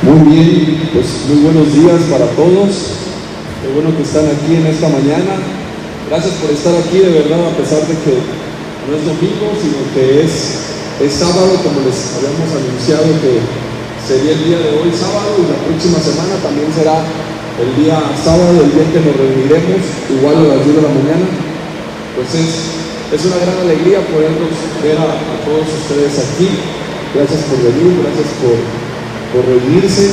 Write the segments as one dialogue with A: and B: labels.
A: Muy bien, pues muy buenos días para todos. Qué bueno que están aquí en esta mañana. Gracias por estar aquí, de verdad, a pesar de que no es domingo, sino que es sábado, como les habíamos anunciado que sería el día de hoy sábado, y la próxima semana también será el día sábado, el día en que nos reuniremos, igual a las 10 de la mañana. Pues es una gran alegría poderlos ver a todos ustedes aquí. Gracias por venir, gracias por reunirse,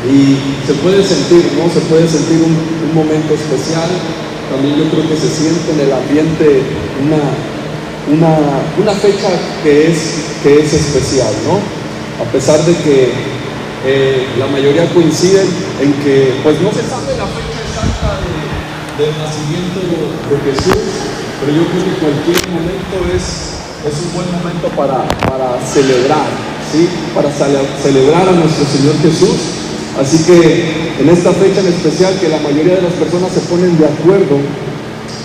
A: y se puede sentir, ¿no? Se puede sentir un momento especial. También yo creo que se siente en el ambiente una fecha que es especial, ¿no? A pesar de que la mayoría coinciden en que pues no se sabe la fecha exacta del nacimiento de Jesús, pero yo creo que cualquier momento es un buen momento para celebrar, ¿sí? Para celebrar a nuestro Señor Jesús. Así que en esta fecha en especial, que la mayoría de las personas se ponen de acuerdo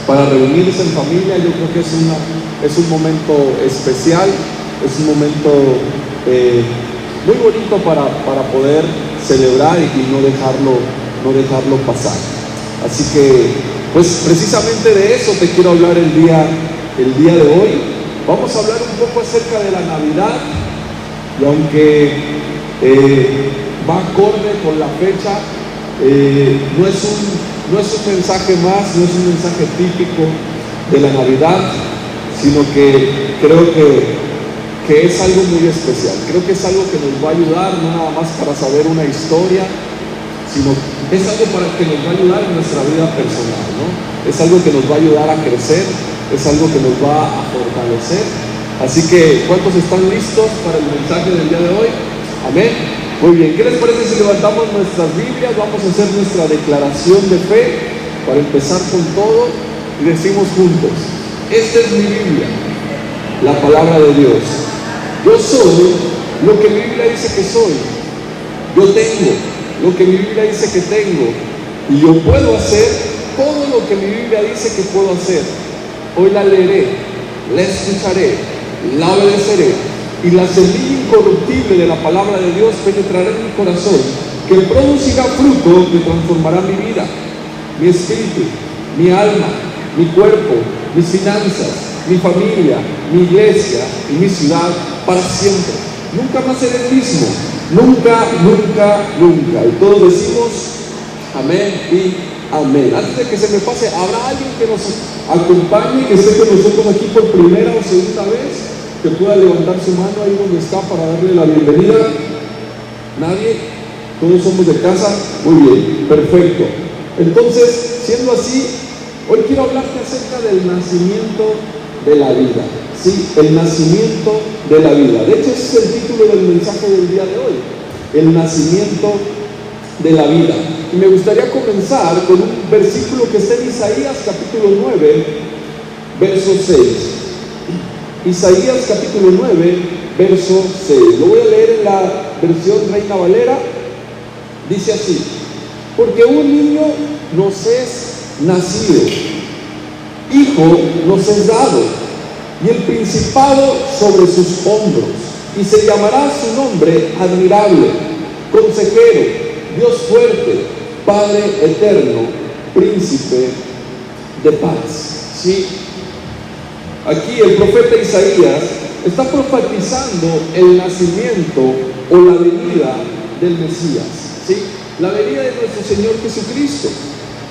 A: para reunirse en familia, yo creo que es un momento especial, es un momento muy bonito para poder celebrar y no dejarlo pasar. Así que pues precisamente de eso te quiero hablar el día de hoy. Vamos a hablar un poco acerca de la Navidad, y aunque va acorde con la fecha, no es un mensaje más, no es un mensaje típico de la Navidad, sino que creo que es algo muy especial. Creo que es algo que nos va a ayudar, no nada más para saber una historia, sino es algo que nos va a ayudar en nuestra vida personal, ¿no? Es algo que nos va a ayudar a crecer, es algo que nos va a fortalecer. Así que, ¿cuántos están listos para el mensaje del día de hoy? Amén. Muy bien, ¿qué les parece si levantamos nuestras Biblias? Vamos a hacer nuestra declaración de fe para empezar con todo, y decimos juntos: esta es mi Biblia, la palabra de Dios. Yo soy lo que mi Biblia dice que soy. Yo tengo lo que mi Biblia dice que tengo, y yo puedo hacer todo lo que mi Biblia dice que puedo hacer. Hoy la leeré, la escucharé, la obedeceré, y la semilla incorruptible de la palabra de Dios penetrará en mi corazón, que producirá fruto que transformará mi vida, mi espíritu, mi alma, mi cuerpo, mis finanzas, mi familia, mi iglesia y mi ciudad para siempre. Nunca más seré el mismo. Nunca, nunca, nunca. Y todos decimos amén y amén. Antes de que se me pase, ¿habrá alguien que nos acompañe, que esté con nosotros aquí por primera o segunda vez, que pueda levantar su mano ahí donde está para darle la bienvenida? ¿Nadie? ¿Todos somos de casa? Muy bien, perfecto. Entonces, siendo así, hoy quiero hablarte acerca del nacimiento de la vida. Sí, el nacimiento de la vida. De hecho, ese es el título del mensaje del día de hoy: el nacimiento de la vida. Y me gustaría comenzar con un versículo que está en Isaías capítulo 9, verso 6. Isaías capítulo 9, verso 6. Lo voy a leer en la versión Reina Valera. Dice así: porque un niño nos es nacido, hijo nos es dado, y el principado sobre sus hombros, y se llamará su nombre admirable, consejero, Dios fuerte, Padre eterno, príncipe de paz. ¿Sí? Aquí el profeta Isaías está profetizando el nacimiento o la venida del Mesías, ¿sí? La venida de nuestro Señor Jesucristo.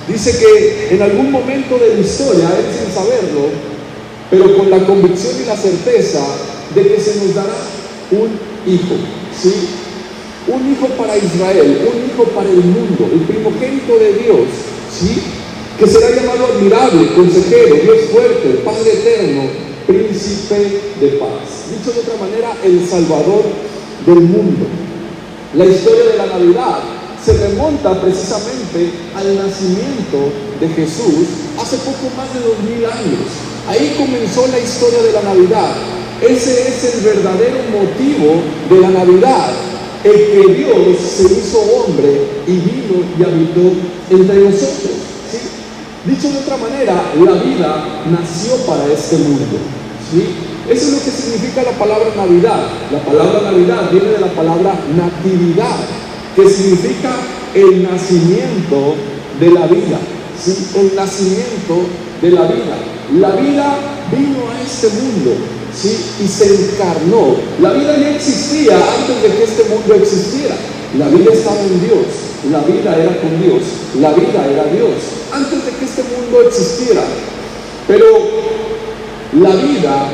A: Dice que en algún momento de la historia, él sin saberlo, pero con la convicción y la certeza de que se nos dará un hijo, ¿sí? Un hijo para Israel, un hijo para el mundo, el primogénito de Dios, ¿sí? Que será llamado admirable, consejero, Dios fuerte, Padre eterno, príncipe de paz. Dicho de otra manera, el Salvador del mundo. La historia de la Navidad se remonta precisamente al nacimiento de Jesús hace poco más de 2000 años. Ahí comenzó la historia de la Navidad. Ese es el verdadero motivo de la Navidad, el que Dios se hizo hombre y vino y habitó entre nosotros, ¿sí? Dicho de otra manera, la vida nació para este mundo, ¿sí? Eso es lo que significa la palabra Navidad. La palabra Navidad viene de la palabra natividad, que significa el nacimiento de la vida, ¿sí? El nacimiento de la vida. La vida vino a este mundo, ¿sí? Y se encarnó. La vida ya existía antes de que este mundo existiera. La vida estaba en Dios, la vida era con Dios, la vida era Dios, antes de que este mundo existiera. Pero la vida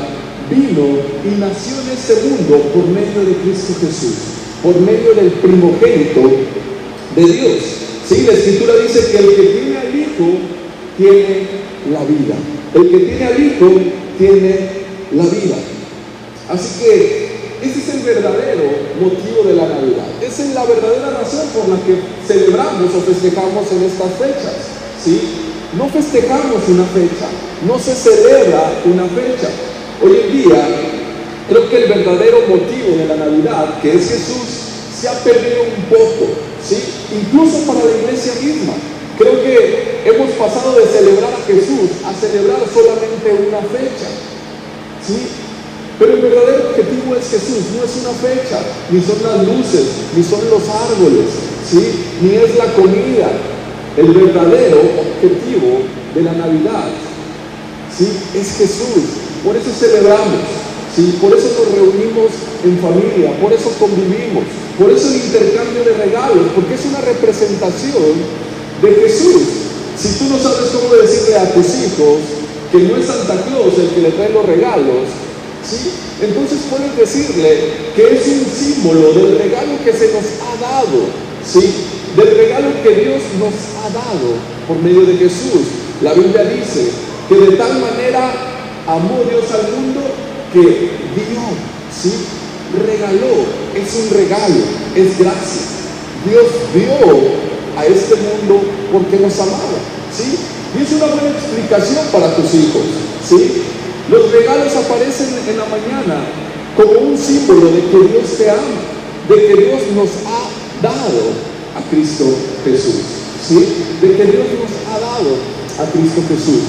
A: vino y nació en este mundo por medio de Cristo Jesús, por medio del primogénito de Dios. Sí, la Escritura dice que el que tiene al Hijo tiene la vida. El que tiene al Hijo tiene la vida. Así que ese es el verdadero motivo de la Navidad. Esa es la verdadera razón por la que celebramos o festejamos en estas fechas, ¿sí? No festejamos una fecha, no se celebra una fecha. Hoy en día, creo que el verdadero motivo de la Navidad, que es Jesús, se ha perdido un poco, ¿sí? Incluso para la iglesia misma. Creo que hemos pasado de celebrar a Jesús a celebrar solamente una fecha, ¿sí? Pero el verdadero objetivo es Jesús, no es una fecha, ni son las luces, ni son los árboles, ¿sí? Ni es la comida. El verdadero objetivo de la Navidad, ¿sí? Es Jesús. Por eso celebramos, ¿sí? Por eso nos reunimos en familia, por eso convivimos, por eso el intercambio de regalos, porque es una representación de Jesús. Si tú no sabes cómo decirle a tus hijos que no es Santa Claus el que le trae los regalos, ¿sí? Entonces puedes decirle que es un símbolo del regalo que se nos ha dado, ¿sí? Del regalo que Dios nos ha dado por medio de Jesús. La Biblia dice que de tal manera amó Dios al mundo que dio, ¿sí? Regaló, es un regalo, es gracia. Dios dio a este mundo porque nos amaba, ¿sí? Y es una buena explicación para tus hijos, ¿sí? Los regalos aparecen en la mañana como un símbolo de que Dios te ama, de que Dios nos ha dado a Cristo Jesús, ¿sí? De que Dios nos ha dado a Cristo Jesús.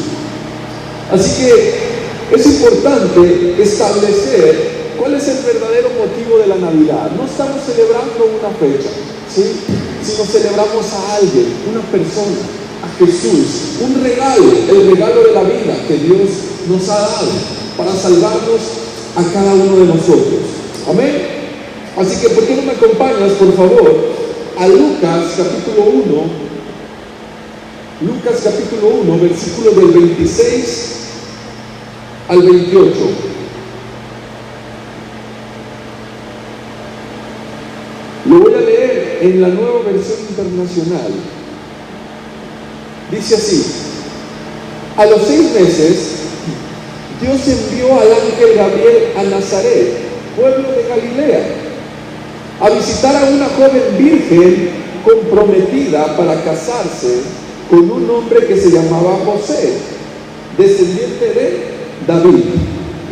A: Así que es importante establecer cuál es el verdadero motivo de la Navidad. No estamos celebrando una fecha, ¿sí? Sino celebramos a alguien, una persona, a Jesús, un regalo, el regalo de la vida que Dios nos ha dado para salvarnos a cada uno de nosotros. Amén. Así que, ¿por qué no me acompañas, por favor, a Lucas capítulo 1? Lucas capítulo 1, versículos del 26 al 28. Lo voy a leer en la Nueva Versión Internacional. Dice así: a los 6 meses, Dios envió al ángel Gabriel a Nazaret, pueblo de Galilea, a visitar a una joven virgen comprometida para casarse con un hombre que se llamaba José, descendiente de David.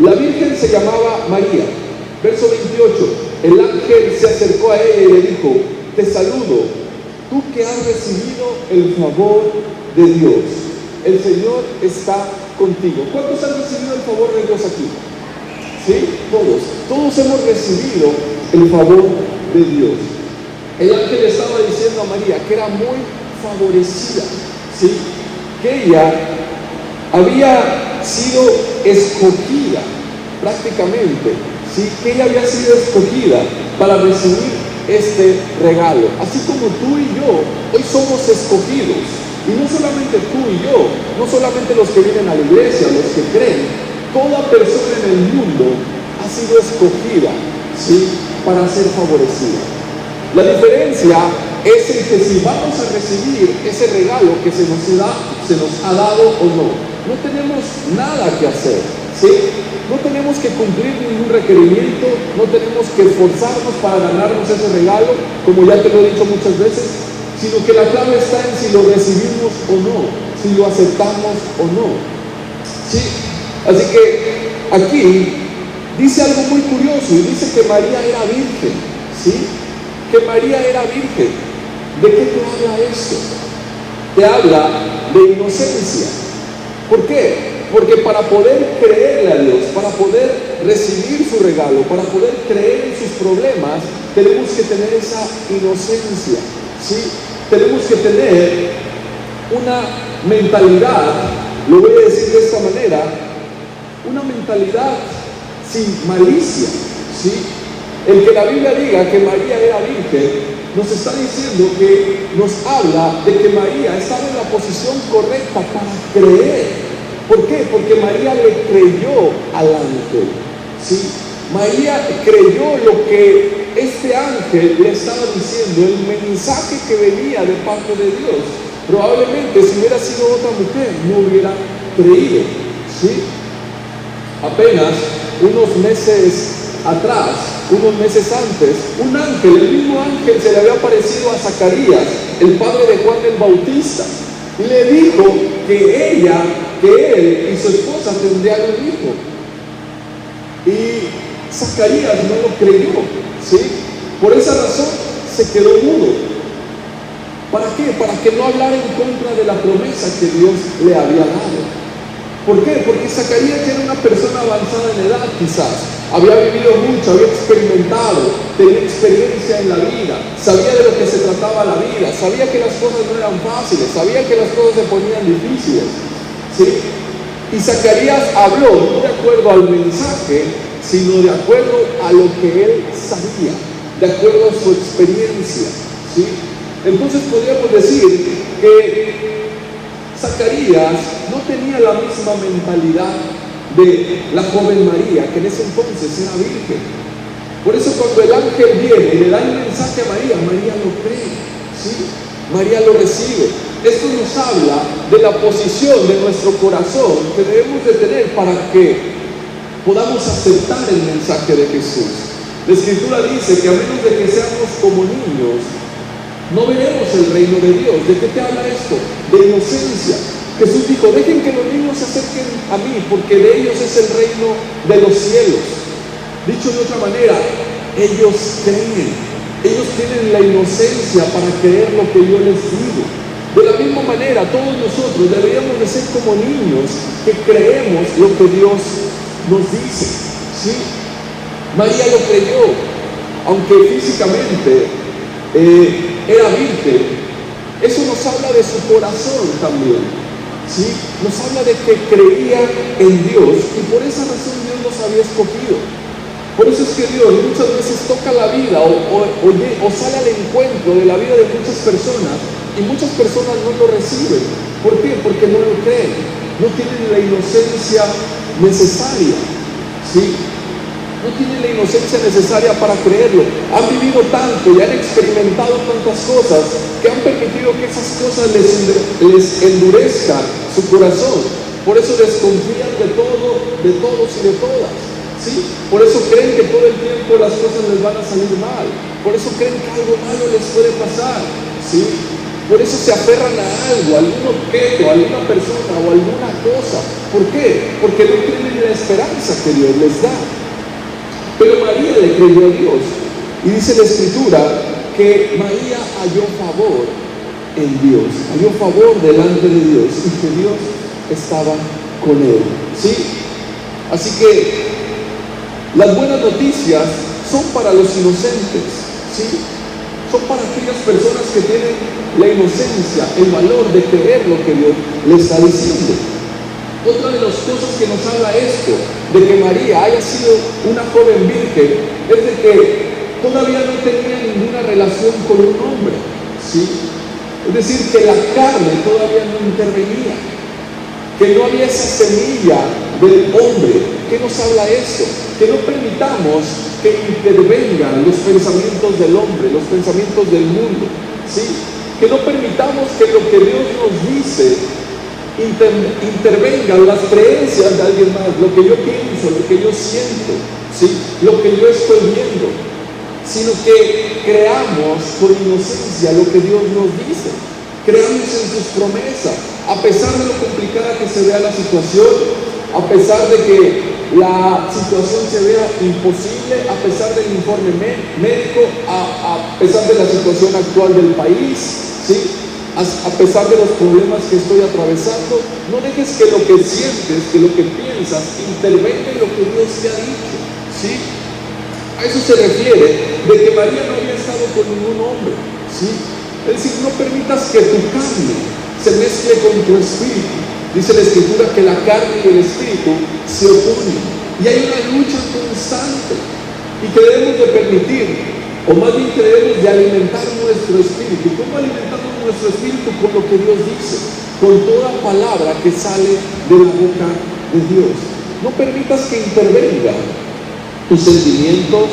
A: La virgen se llamaba María. Verso 28, el ángel se acercó a ella y le dijo: te saludo, tú que has recibido el favor de Dios. El Señor está contigo. ¿Cuántos han recibido el favor de Dios aquí? ¿Sí? Todos hemos recibido el favor de Dios. El ángel estaba diciendo a María que era muy favorecida, ¿sí? Que ella había sido escogida prácticamente, ¿sí? Que ella había sido escogida para recibir este regalo. Así como tú y yo hoy somos escogidos. Y no solamente tú y yo, no solamente los que vienen a la iglesia, los que creen, toda persona en el mundo ha sido escogida, ¿sí? Para ser favorecida. La diferencia es en que si vamos a recibir ese regalo que se nos ha dado o no. No tenemos nada que hacer, ¿sí? No tenemos que cumplir ningún requerimiento, no tenemos que esforzarnos para ganarnos ese regalo, como ya te lo he dicho muchas veces, sino que la clave está en si lo recibimos o no, si lo aceptamos o no, ¿sí? Así que aquí dice algo muy curioso, y dice que María era virgen, ¿sí? Que María era virgen. ¿De qué te habla esto? Te habla de inocencia. ¿Por qué? Porque para poder creerle a Dios, para poder recibir su regalo, para poder creer en sus problemas, tenemos que tener esa inocencia, ¿sí? Tenemos que tener una mentalidad, lo voy a decir de esta manera, una mentalidad sin malicia, ¿sí? El que la Biblia diga que María era virgen, nos está diciendo que nos habla de que María estaba en la posición correcta para creer. ¿Por qué? Porque María le creyó al ángel, ¿sí? María creyó lo que este ángel le estaba diciendo, el mensaje que venía de parte de Dios. Probablemente si hubiera sido otra mujer no hubiera creído, ¿sí? Apenas unos meses atrás, unos meses antes, un ángel, el mismo ángel se le había aparecido a Zacarías, el padre de Juan el Bautista, y le dijo que él y su esposa tendrían un hijo. Y Zacarías no lo creyó, ¿sí? Por esa razón se quedó mudo. ¿Para qué? Para que no hablara en contra de la promesa que Dios le había dado. ¿Por qué? Porque Zacarías era una persona avanzada en edad quizás, había vivido mucho, había experimentado, tenía experiencia en la vida, sabía de lo que se trataba la vida, sabía que las cosas no eran fáciles, sabía que las cosas se ponían difíciles, ¿sí? Y Zacarías habló no de acuerdo al mensaje, sino de acuerdo a lo que él sabía, de acuerdo a su experiencia, ¿sí? Entonces podríamos decir que Zacarías no tenía la misma mentalidad de la joven María, que en ese entonces era virgen. Por eso cuando el ángel viene y le da el mensaje a María, María lo cree, ¿sí? María lo recibe. Esto nos habla de la posición de nuestro corazón que debemos de tener para que podamos aceptar el mensaje de Jesús. La Escritura dice que a menos de que seamos como niños, no veremos el reino de Dios. ¿De qué te habla esto? De inocencia. Jesús dijo, dejen que los niños se acerquen a mí, porque de ellos es el reino de los cielos. Dicho de otra manera, ellos creen, ellos tienen la inocencia para creer lo que yo les digo. De la misma manera, todos nosotros deberíamos de ser como niños que creemos lo que Dios nos dice, ¿sí? María lo creyó, aunque físicamente era virgen. Eso nos habla de su corazón también, ¿sí? Nos habla de que creía en Dios y por esa razón Dios los había escogido. Por eso es que Dios muchas veces toca la vida o sale al encuentro de la vida de muchas personas y muchas personas no lo reciben. ¿Por qué? Porque no lo creen, no tienen la inocencia necesaria, ¿sí? No tienen la inocencia necesaria para creerlo. Han vivido tanto y han experimentado tantas cosas que han permitido que esas cosas les endurezcan su corazón. Por eso desconfían de todo, de todos y de todas, ¿sí? Por eso creen que todo el tiempo las cosas les van a salir mal. Por eso creen que algo malo les puede pasar, ¿sí? Por eso se aferran a algo, a algún objeto, a alguna persona o a alguna cosa. ¿Por qué? Porque no tienen la esperanza que Dios les da. Pero María le creyó a Dios. Y dice la Escritura que María halló favor en Dios, halló favor delante de Dios y que Dios estaba con él, ¿sí? Así que las buenas noticias son para los inocentes, ¿sí? Son para aquellas personas que tienen la inocencia, el valor de creer lo que Dios les está diciendo. Otra de las cosas que nos habla esto, de que María haya sido una joven virgen, es de que todavía no tenía ninguna relación con un hombre, ¿sí? Es decir, que la carne todavía no intervenía, que no había esa semilla del hombre. ¿Qué nos habla esto? Que no permitamos que intervengan los pensamientos del hombre, los pensamientos del mundo, ¿sí? Que no permitamos que lo que Dios nos dice intervengan las creencias de alguien más, lo que yo pienso, lo que yo siento, ¿sí? Lo que yo estoy viendo, sino que creamos por inocencia lo que Dios nos dice, creamos en sus promesas, a pesar de lo complicada que se vea la situación, a pesar de que la situación se vea imposible, a pesar del informe médico, a pesar de la situación actual del país, ¿sí? a pesar de los problemas que estoy atravesando, no dejes que lo que sientes, que lo que piensas, intervenga en lo que Dios te ha dicho, ¿sí? A eso se refiere de que María no había estado con ningún hombre, ¿sí? Es decir, no permitas que tu carne se mezcle con tu espíritu. Dice la Escritura que la carne y el espíritu se oponen, y hay una lucha constante, y que debemos de permitir, o más bien que debemos de alimentar nuestro espíritu. ¿Cómo alimentamos nuestro espíritu? Con lo que Dios dice, con toda palabra que sale de la boca de Dios. No permitas que intervenga tus sentimientos,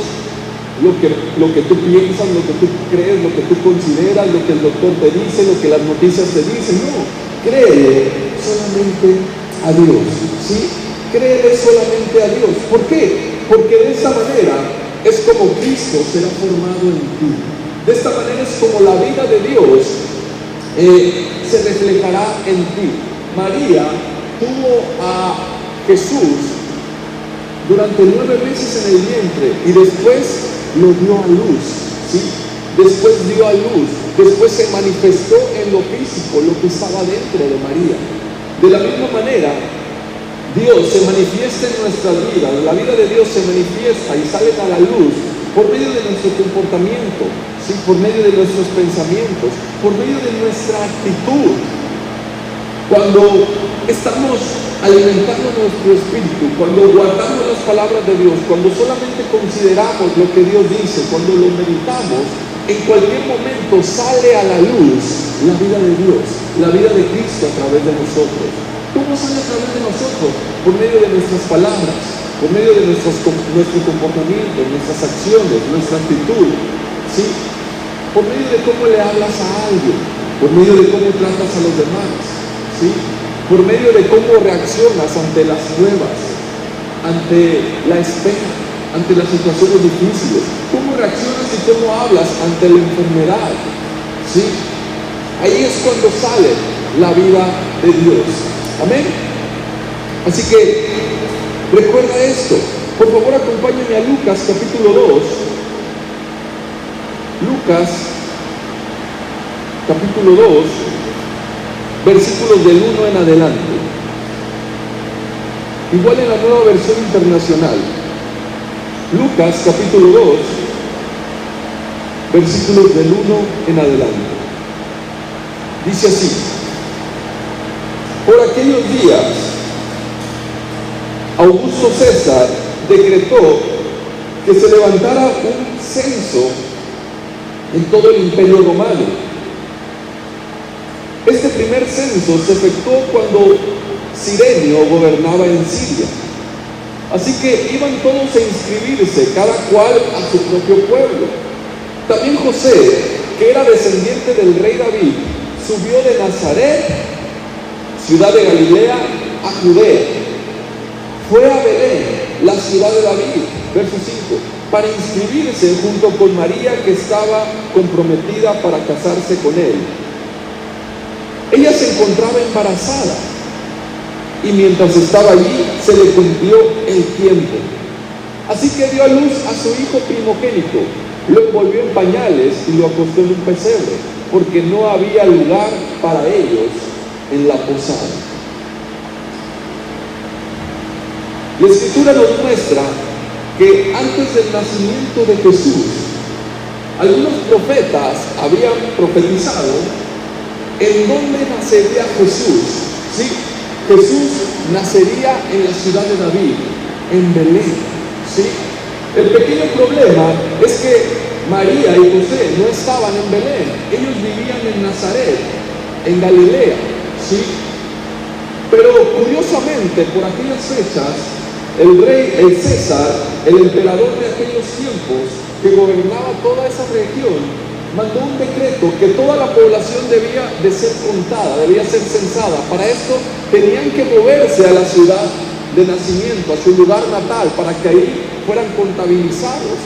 A: lo que tú piensas, lo que tú crees, lo que tú consideras, lo que el doctor te dice, lo que las noticias te dicen. No, créele solamente a Dios, ¿sí? Créele solamente a Dios. ¿Por qué? Porque de esta manera es como Cristo será formado en ti. De esta manera es como la vida de Dios se reflejará en ti. María tuvo a Jesús durante 9 meses en el vientre y después lo dio a luz, ¿sí? Después dio a luz, después se manifestó en lo físico, lo que estaba dentro de María. De la misma manera, Dios se manifiesta en nuestras vidas, la vida de Dios se manifiesta y sale a la luz por medio de nuestro comportamiento, ¿sí? Por medio de nuestros pensamientos, por medio de nuestra actitud. Cuando estamos alimentando nuestro espíritu, cuando guardamos las palabras de Dios, cuando solamente consideramos lo que Dios dice, cuando lo meditamos, en cualquier momento sale a la luz la vida de Dios, la vida de Cristo a través de nosotros. ¿Cómo sale a través de nosotros? Por medio de nuestras palabras, por medio de nuestro comportamiento, nuestras acciones, nuestra actitud, ¿sí? Por medio de cómo le hablas a alguien, por medio de cómo tratas a los demás, ¿sí? Por medio de cómo reaccionas ante las pruebas, ante la espera, ante las situaciones difíciles, cómo reaccionas y cómo hablas ante la enfermedad, ¿sí? Ahí es cuando sale la vida de Dios. Amén. Así que recuerda esto. Por favor, acompáñame a Lucas capítulo 2. Lucas capítulo 2, versículos del 1 en adelante. Igual en la Nueva Versión Internacional. Lucas capítulo 2, versículos del 1 en adelante. Dice así: por aquellos días, Augusto César decretó que se levantara un censo en todo el Imperio Romano. Este primer censo se efectuó cuando Cirenio gobernaba en Siria. Así que iban todos a inscribirse, cada cual a su propio pueblo. También José, que era descendiente del rey David, subió de Nazaret, ciudad de Galilea, a Judea. Fue a Belén, la ciudad de David, verso 5, para inscribirse junto con María, que estaba comprometida para casarse con él. Ella se encontraba embarazada y mientras estaba allí se le cumplió el tiempo. Así que dio a luz a su hijo primogénito, lo envolvió en pañales y lo acostó en un pesebre, porque no había lugar para ellos en la posada. La Escritura nos muestra que antes del nacimiento de Jesús, algunos profetas habían profetizado en dónde nacería Jesús. ¿Sí? Jesús nacería en la ciudad de David, en Belén. ¿Sí? El pequeño problema es que María y José no estaban en Belén, ellos vivían en Nazaret, en Galilea. ¿Sí? Pero curiosamente, por aquellas fechas, el César, el emperador de aquellos tiempos, que gobernaba toda esa región, mandó un decreto que toda la población debía de ser contada, debía ser censada. Para esto tenían que moverse a la ciudad de nacimiento, a su lugar natal, para que ahí fueran contabilizados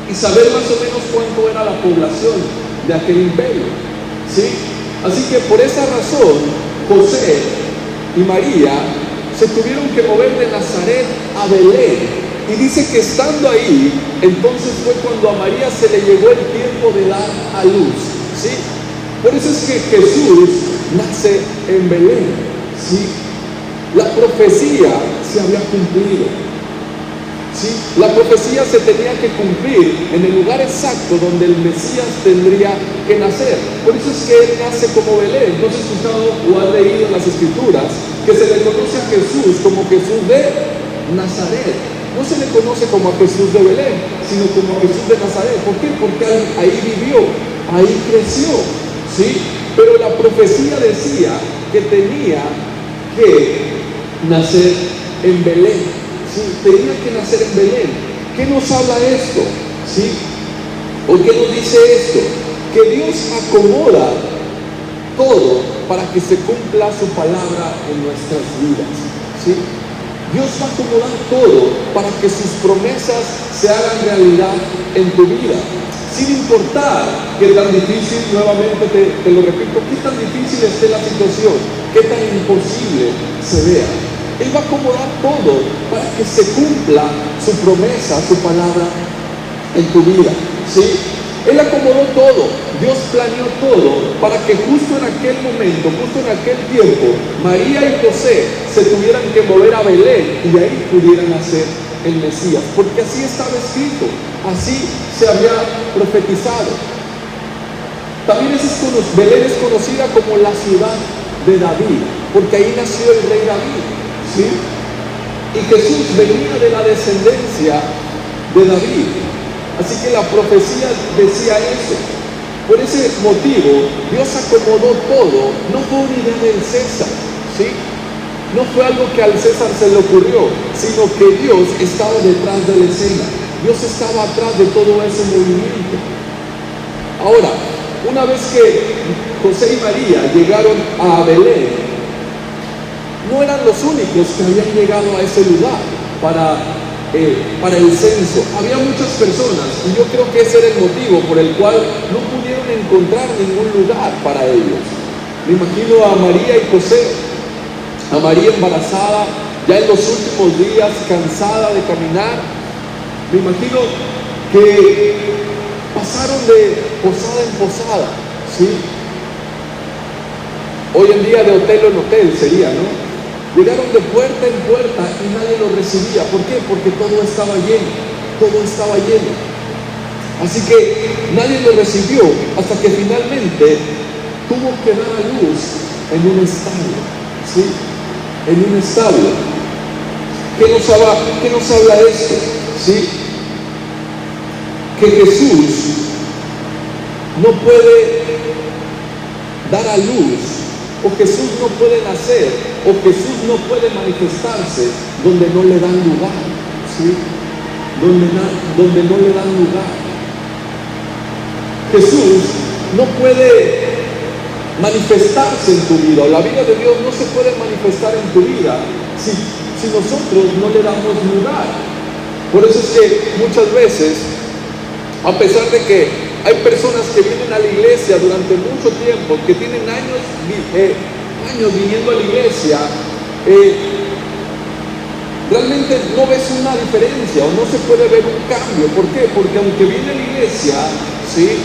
A: y saber más o menos cuánto era la población de aquel imperio. ¿Sí? Así que por esa razón, José y María se tuvieron que mover de Nazaret a Belén. Y dice que estando ahí, entonces fue cuando a María se le llegó el tiempo de dar a luz. ¿Sí? Por eso es que Jesús nace en Belén, ¿sí? La profecía se había cumplido, ¿sí? La profecía se tenía que cumplir en el lugar exacto donde el Mesías tendría que nacer. Por eso es que Él nace como Belén. ¿No has escuchado o has leído en las Escrituras que se le conoce a Jesús como Jesús de Nazaret? No se le conoce como a Jesús de Belén, sino como a Jesús de Nazaret. ¿Por qué? Porque ahí vivió, ahí creció, ¿sí? Pero la profecía decía que tenía que nacer en Belén, ¿sí? Tenía que nacer en Belén. ¿Qué nos habla esto? ¿Sí? ¿O qué nos dice esto? Que Dios acomoda todo para que se cumpla su palabra en nuestras vidas, ¿sí? Dios va a acomodar todo para que sus promesas se hagan realidad en tu vida. Sin importar qué tan difícil, nuevamente te lo repito, qué tan difícil esté la situación, qué tan imposible se vea. Él va a acomodar todo para que se cumpla su promesa, su palabra en tu vida, ¿sí? Él acomodó todo, Dios planeó todo para que justo en aquel momento, justo en aquel tiempo, María y José se tuvieran que mover a Belén y ahí pudieran nacer el Mesías, porque así estaba escrito, así se había profetizado. También Belén es conocida como la ciudad de David, porque ahí nació el rey David, ¿sí? Y Jesús venía de la descendencia de David. Así que la profecía decía eso. Por ese motivo, Dios acomodó todo. No fue una idea del César, ¿sí? No fue algo que al César se le ocurrió, sino que Dios estaba detrás de la escena. Dios estaba atrás de todo ese movimiento. Ahora, una vez que José y María llegaron a Belén, no eran los únicos que habían llegado a ese lugar para el censo. Había muchas personas y yo creo que ese era el motivo por el cual no pudieron encontrar ningún lugar para ellos. Me imagino a María y José, a María embarazada, ya en los últimos días, cansada de caminar. Me imagino que pasaron de posada en posada, ¿sí? Hoy en día de hotel en hotel sería, ¿no? Llegaron de puerta en puerta y nadie los recibía. ¿Por qué? Porque todo estaba lleno, todo estaba lleno. Así que nadie los recibió hasta que finalmente tuvo que dar a luz en un establo, ¿sí? En un establo. ¿Qué nos habla esto? ¿Sí? Que Jesús no puede dar a luz, o Jesús no puede nacer, o Jesús no puede manifestarse donde no le dan lugar, ¿sí? Donde no le dan lugar. Jesús no puede manifestarse en tu vida, o la vida de Dios no se puede manifestar en tu vida si nosotros no le damos lugar. Por eso es que muchas veces, a pesar de que hay personas que vienen a la iglesia durante mucho tiempo, que tienen años viniendo a la iglesia, realmente no ves una diferencia o no se puede ver un cambio. ¿Por qué? Porque aunque viene a la iglesia, ¿sí?,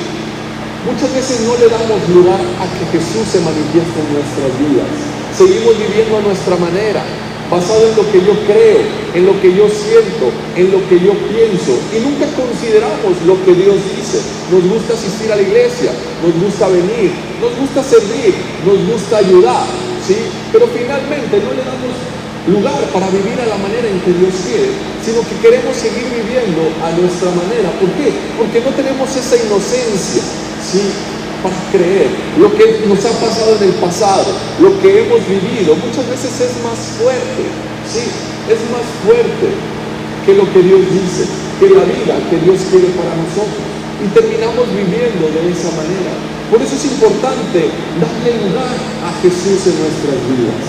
A: muchas veces no le damos lugar a que Jesús se manifieste en nuestras vidas. Seguimos viviendo a nuestra manera, basado en lo que yo creo, en lo que yo siento, en lo que yo pienso, y nunca consideramos lo que Dios dice. Nos gusta asistir a la iglesia, nos gusta venir, nos gusta servir, nos gusta ayudar, ¿sí? Pero finalmente no le damos lugar para vivir a la manera en que Dios quiere, sino que queremos seguir viviendo a nuestra manera. ¿Por qué? Porque no tenemos esa inocencia, ¿sí?, para creer. Lo que nos ha pasado en el pasado, lo que hemos vivido, muchas veces es más fuerte, ¿sí? Es más fuerte que lo que Dios dice, que la vida que Dios quiere para nosotros. Y terminamos viviendo de esa manera. Por eso es importante darle lugar a Jesús en nuestras vidas.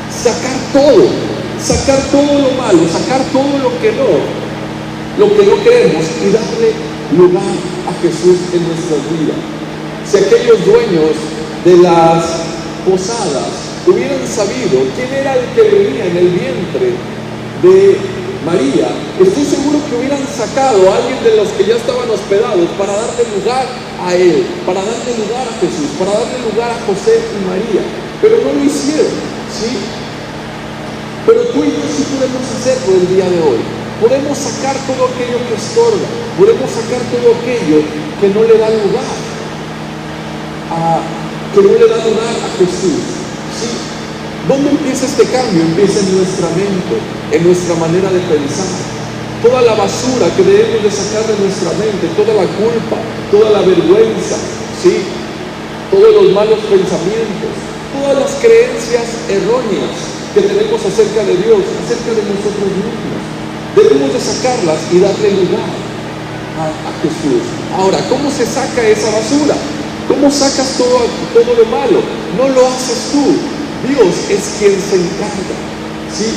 A: Sacar todo lo malo, sacar todo lo que no queremos, y darle lugar a Jesús en nuestras vidas. Si aquellos dueños de las posadas hubieran sabido quién era el que venía en el vientre de María, estoy seguro que hubieran sacado a alguien de los que ya estaban hospedados para darle lugar a él, para darle lugar a Jesús, para darle lugar a José y María, pero no lo hicieron, ¿sí? Pero tú y yo sí podemos hacerlo el día de hoy. Podemos sacar todo aquello que estorba, podemos sacar todo aquello que no le da lugar a Jesús, ¿sí? ¿Dónde empieza este cambio? Empieza en nuestra mente, en nuestra manera de pensar. Toda la basura que debemos de sacar de nuestra mente, toda la culpa, toda la vergüenza, ¿sí? Todos los malos pensamientos, todas las creencias erróneas que tenemos acerca de Dios, acerca de nosotros mismos, debemos de sacarlas y darle lugar a Jesús. Ahora, ¿cómo se saca esa basura? ¿Cómo sacas todo lo malo? No lo haces tú. Dios es quien se encarga, ¿sí?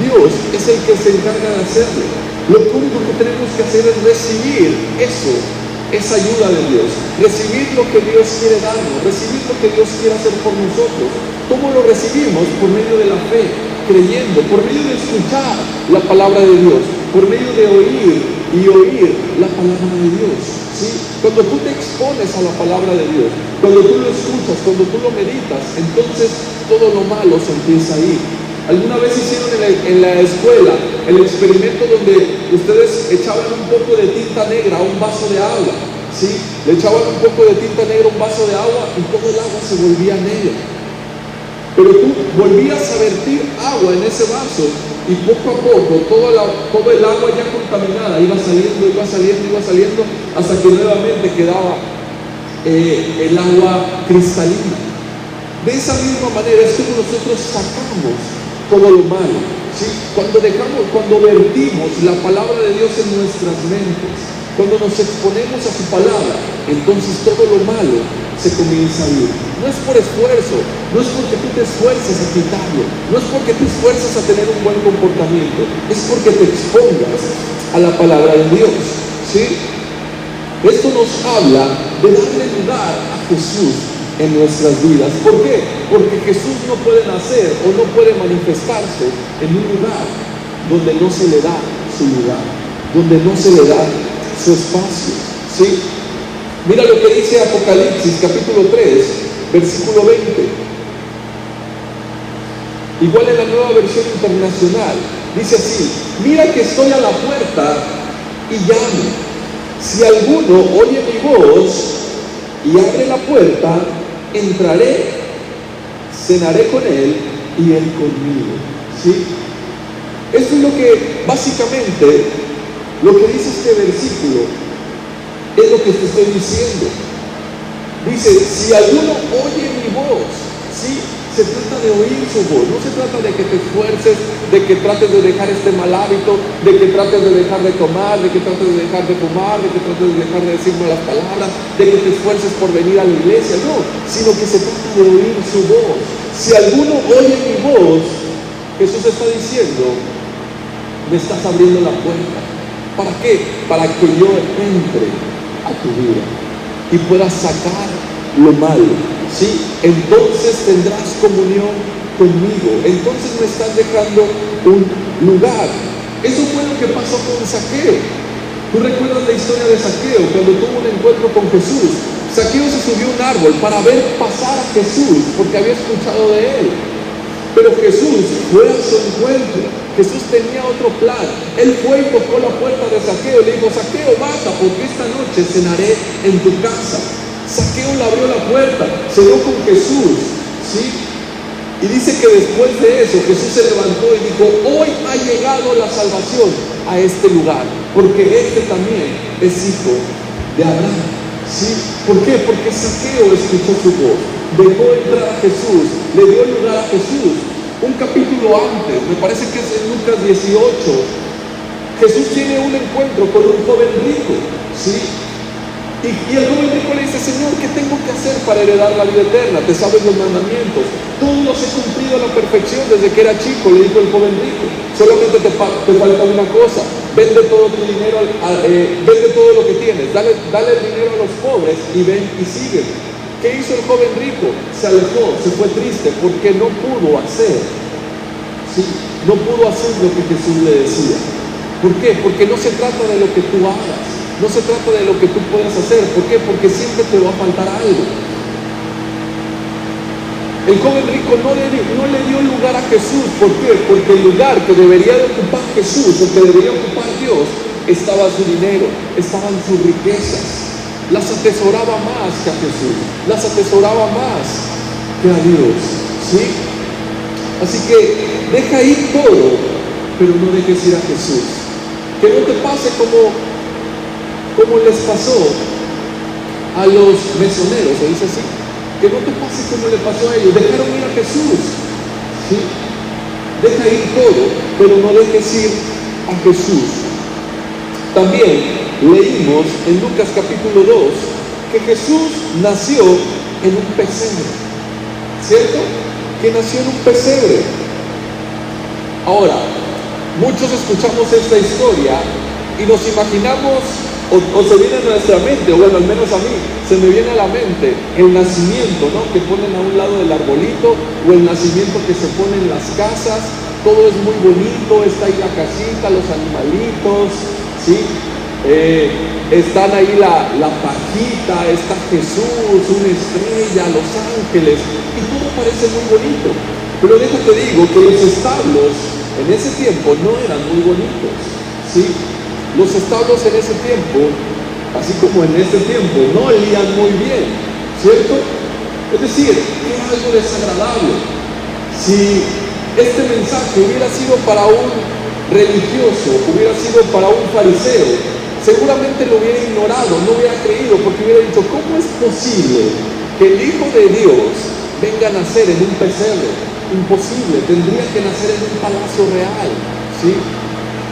A: Dios es el que se encarga de hacerlo. Lo único que tenemos que hacer es recibir esa ayuda de Dios, recibir lo que Dios quiere darnos, recibir lo que Dios quiere hacer por nosotros. ¿Cómo lo recibimos? Por medio de la fe, creyendo, por medio de escuchar la palabra de Dios, por medio de oír la palabra de Dios, ¿sí? Cuando tú te expones a la palabra de Dios, cuando tú lo escuchas, cuando tú lo meditas, entonces todo lo malo se empieza a ir. ¿Alguna vez hicieron en la escuela el experimento donde ustedes echaban un poco de tinta negra a un vaso de agua? ¿Sí? Le echaban un poco de tinta negra a un vaso de agua y todo el agua se volvía negra. Pero tú volvías a vertir agua en ese vaso y poco a poco todo el agua ya contaminada iba saliendo, hasta que nuevamente quedaba el agua cristalina. De esa misma manera es como nosotros sacamos todo lo malo, ¿sí? Cuando vertimos la palabra de Dios en nuestras mentes, cuando nos exponemos a su palabra, entonces todo lo malo se comienza a ir. No es por esfuerzo, no es porque tú te esfuerces a quitarlo, no es porque te esfuerces a tener un buen comportamiento, es porque te expongas a la palabra de Dios, ¿sí? Esto nos habla de darle lugar a Jesús en nuestras vidas. ¿Por qué? Porque Jesús no puede nacer o no puede manifestarse en un lugar donde no se le da su lugar, donde no se le da su espacio, ¿sí? Mira lo que dice Apocalipsis capítulo 3, versículo 20. Igual en la Nueva Versión Internacional, dice así: mira que estoy a la puerta y llamo. Si alguno oye mi voz y abre la puerta, entraré, cenaré con él y él conmigo, ¿sí? Esto es lo que básicamente, lo que dice este versículo, es lo que te estoy diciendo. Dice, si alguno oye mi voz, ¿sí? Se trata de oír su voz, no se trata de que te esfuerces, de que trates de dejar este mal hábito, de que trates de dejar de tomar, de que trates de dejar de fumar, de que trates de dejar de decir malas palabras, de que te esfuerces por venir a la iglesia, no, sino que se trata de oír su voz. Si alguno oye mi voz, Jesús está diciendo, me estás abriendo la puerta. ¿Para qué? Para que yo entre a tu vida y pueda sacar lo malo, ¿sí? Entonces tendrás comunión conmigo, entonces me estás dejando un lugar. Eso fue lo que pasó con Zaqueo. ¿Tú recuerdas la historia de Zaqueo cuando tuvo un encuentro con Jesús? Zaqueo se subió a un árbol para ver pasar a Jesús porque había escuchado de él. Pero Jesús fue a su encuentro. Jesús tenía otro plan. Él fue y tocó la puerta de Zaqueo. Le dijo, Zaqueo, baja, porque esta noche cenaré en tu casa. Zaqueo le abrió la puerta, cenó con Jesús, ¿sí? Y dice que después de eso Jesús se levantó y dijo, hoy ha llegado la salvación a este lugar, porque este también es hijo de Abraham, ¿sí? ¿Por qué? Porque Zaqueo escuchó su voz, dejó entrar a Jesús, le dio lugar a Jesús. Un capítulo antes, me parece que es en Lucas 18, Jesús tiene un encuentro con un joven rico, ¿sí? Y el joven rico le dice, Señor, ¿qué tengo que hacer para heredar la vida eterna? Te sabes los mandamientos. Todos los he cumplido a la perfección desde que era chico, le dijo el joven rico. Solamente te falta una cosa. Vende todo tu dinero, vende todo lo que tienes. Dale el dinero a los pobres y ven y sígueme. ¿Qué hizo el joven rico? Se alejó, se fue triste porque no pudo hacer. ¿Sí? No pudo hacer lo que Jesús le decía. ¿Por qué? Porque no se trata de lo que tú hagas. No se trata de lo que tú puedas hacer. ¿Por qué? Porque siempre te va a faltar algo. El joven rico no le dio lugar a Jesús. ¿Por qué? Porque el lugar que debería de ocupar Jesús, o que debería ocupar Dios, estaba su dinero, estaban sus riquezas. Las atesoraba más que a Jesús, las atesoraba más que a Dios, ¿sí? Así que deja ir todo, pero no dejes ir a Jesús. Que no te pase como les pasó a los mesoneros, se dice así. Que no te pase como le pasó a ellos. Dejaron ir a Jesús, ¿sí? Deja ir todo, pero no dejes ir a Jesús. También leímos en Lucas capítulo 2 que Jesús nació en un pesebre, ¿cierto? Que nació en un pesebre. Ahora, muchos escuchamos esta historia y nos imaginamos, o se viene a nuestra mente, o bueno, al menos a mí, se me viene a la mente el nacimiento, ¿no? Que ponen a un lado del arbolito, o el nacimiento que se pone en las casas. Todo es muy bonito, está ahí la casita, los animalitos, ¿sí? Están ahí la pajita, está Jesús, una estrella, los ángeles, y todo parece muy bonito. Pero déjate digo que los establos en ese tiempo no eran muy bonitos, ¿sí? Los establos en ese tiempo, así como en este tiempo, no olían muy bien, ¿cierto? Es decir, era algo desagradable. Si este mensaje hubiera sido para un religioso, hubiera sido para un fariseo, seguramente lo hubiera ignorado, no hubiera creído, porque hubiera dicho, ¿cómo es posible que el Hijo de Dios venga a nacer en un pesebre? Imposible, tendría que nacer en un palacio real, ¿sí?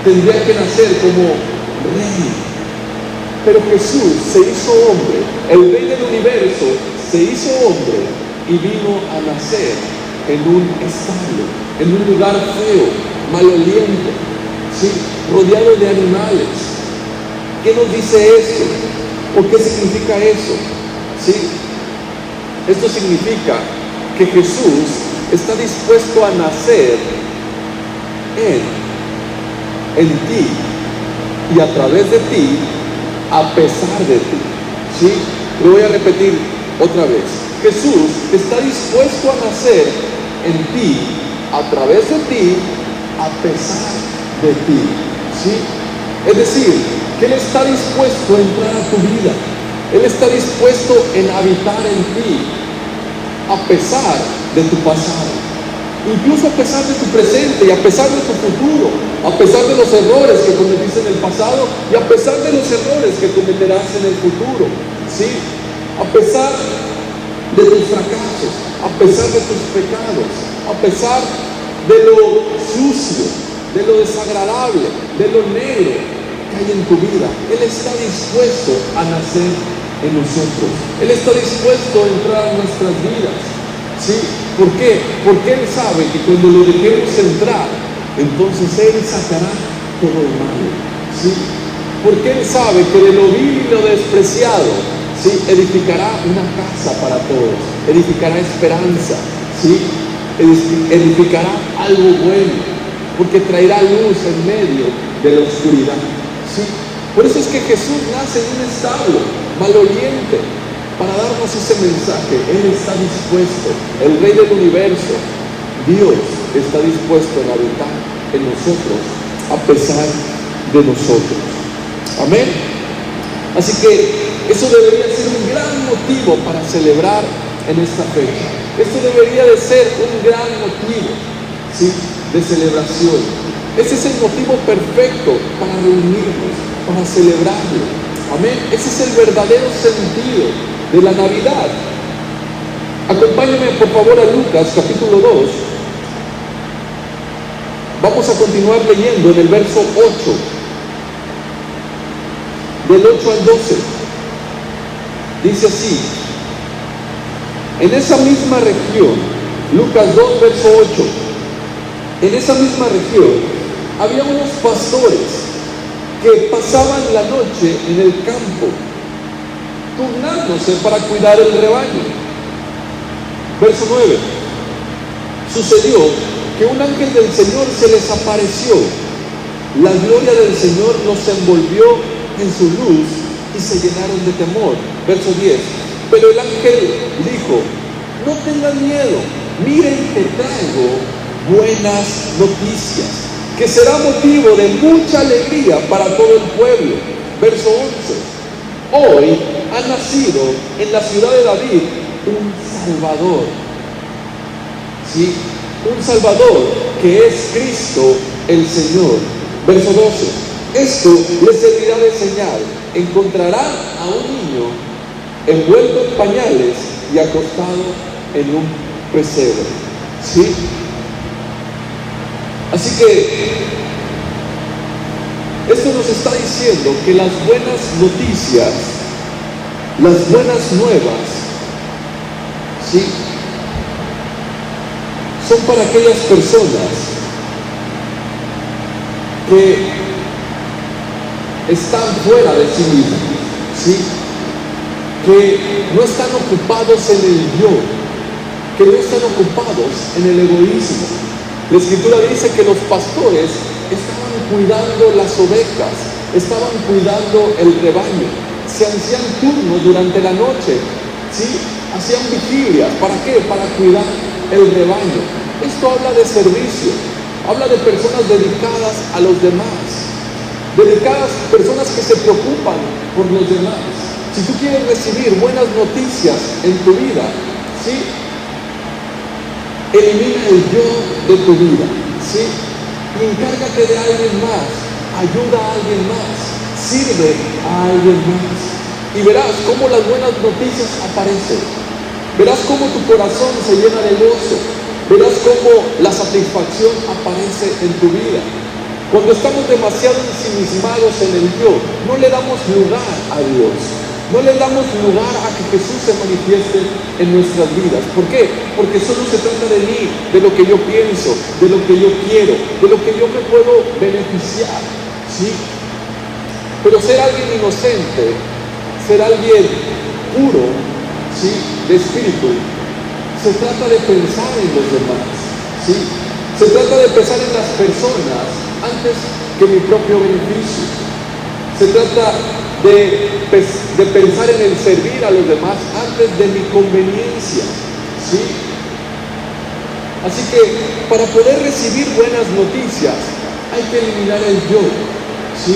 A: Tendría que nacer como rey. Pero Jesús se hizo hombre, el Rey del universo se hizo hombre y vino a nacer en un establo, en un lugar feo, maloliente, ¿sí? Rodeado de animales. ¿Qué nos dice esto? ¿O qué significa eso? ¿Sí? Esto significa que Jesús está dispuesto a nacer en ti y a través de ti, a pesar de ti, ¿sí? Lo voy a repetir otra vez. Jesús está dispuesto a nacer en ti, a través de ti, a pesar de ti, ¿sí? Es decir, que Él está dispuesto a entrar a tu vida. Él está dispuesto en habitar en ti, a pesar de tu pasado, incluso a pesar de tu presente y a pesar de tu futuro, a pesar de los errores que cometiste en el pasado y a pesar de los errores que cometerás en el futuro, ¿sí? A pesar de tus fracasos, a pesar de tus pecados, a pesar de lo sucio, de lo desagradable, de lo negro que hay en tu vida. Él está dispuesto a nacer en nosotros. Él está dispuesto a entrar a nuestras vidas, ¿sí? ¿Por qué? Porque Él sabe que cuando lo dejemos entrar, entonces Él sacará todo el mal, ¿sí? Porque Él sabe que de lo vil y lo despreciado, ¿sí? Edificará una casa para todos, edificará esperanza, ¿sí? Edificará algo bueno, porque traerá luz en medio de la oscuridad, ¿sí? Por eso es que Jesús nace en un establo maloliente, para darnos ese mensaje. Él está dispuesto, el Rey del universo, Dios, está dispuesto en habitar en nosotros, a pesar de nosotros. Amén. Así que eso debería ser un gran motivo para celebrar en esta fecha. Esto debería de ser un gran motivo, ¿sí?, de celebración. Ese es el motivo perfecto para reunirnos, para celebrarlo. Amén. Ese es el verdadero sentido de la Navidad. Acompáñame por favor a Lucas capítulo 2. Vamos a continuar leyendo en el verso 8, del 8 al 12. Dice así: en esa misma región, Lucas 2 verso 8, en esa misma región había unos pastores que pasaban la noche en el campo, turnándose para cuidar el rebaño. Verso 9. Sucedió que un ángel del Señor se les apareció. La gloria del Señor los envolvió en su luz y se llenaron de temor. Verso 10. Pero el ángel dijo: no tengan miedo, miren que traigo buenas noticias, que será motivo de mucha alegría para todo el pueblo. Verso 11. Hoy ha nacido en la ciudad de David un Salvador. ¿Sí? Un Salvador que es Cristo el Señor. Verso 12. Esto les servirá de señal: encontrarán a un niño envuelto en pañales y acostado en un pesebre. ¿Sí? Así que esto nos está diciendo que las buenas noticias, las buenas nuevas, ¿sí?, son para aquellas personas que están fuera de sí mismos, ¿sí?, que no están ocupados en el yo, que no están ocupados en el egoísmo. La Escritura dice que los pastores estaban cuidando las ovejas, estaban cuidando el rebaño, se hacían turnos durante la noche, ¿sí?, hacían vigilias. ¿Para qué? Para cuidar el rebaño. Esto habla de servicio, habla de personas dedicadas a los demás, dedicadas, personas que se preocupan por los demás. Si tú quieres recibir buenas noticias en tu vida, ¿sí?, elimina el yo de tu vida, ¿sí?, y encárgate de alguien más, ayuda a alguien más, sirve a alguien más, y verás cómo las buenas noticias aparecen, verás cómo tu corazón se llena de gozo, verás cómo la satisfacción aparece en tu vida. Cuando estamos demasiado ensimismados en el yo, no le damos lugar a Dios, no le damos lugar a que Jesús se manifieste en nuestras vidas. ¿Por qué? Porque solo se trata de mí, de lo que yo pienso, de lo que yo quiero, de lo que yo me puedo beneficiar, ¿sí? Pero ser alguien inocente, ser alguien puro, ¿sí?, de espíritu, se trata de pensar en los demás, ¿sí? Se trata de pensar en las personas antes que mi propio beneficio. Se trata de pensar en el servir a los demás antes de mi conveniencia, ¿sí? Así que para poder recibir buenas noticias hay que eliminar el yo, ¿sí?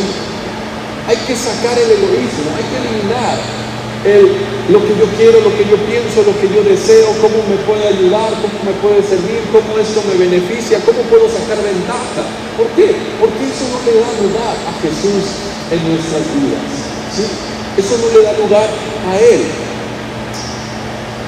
A: Hay que sacar el egoísmo, hay que eliminar lo que yo quiero, lo que yo pienso, lo que yo deseo, cómo me puede ayudar, cómo me puede servir, cómo esto me beneficia, cómo puedo sacar ventaja. ¿Por qué? Porque eso no le da lugar a Jesús en nuestras vidas, ¿sí? Eso no le da lugar a Él.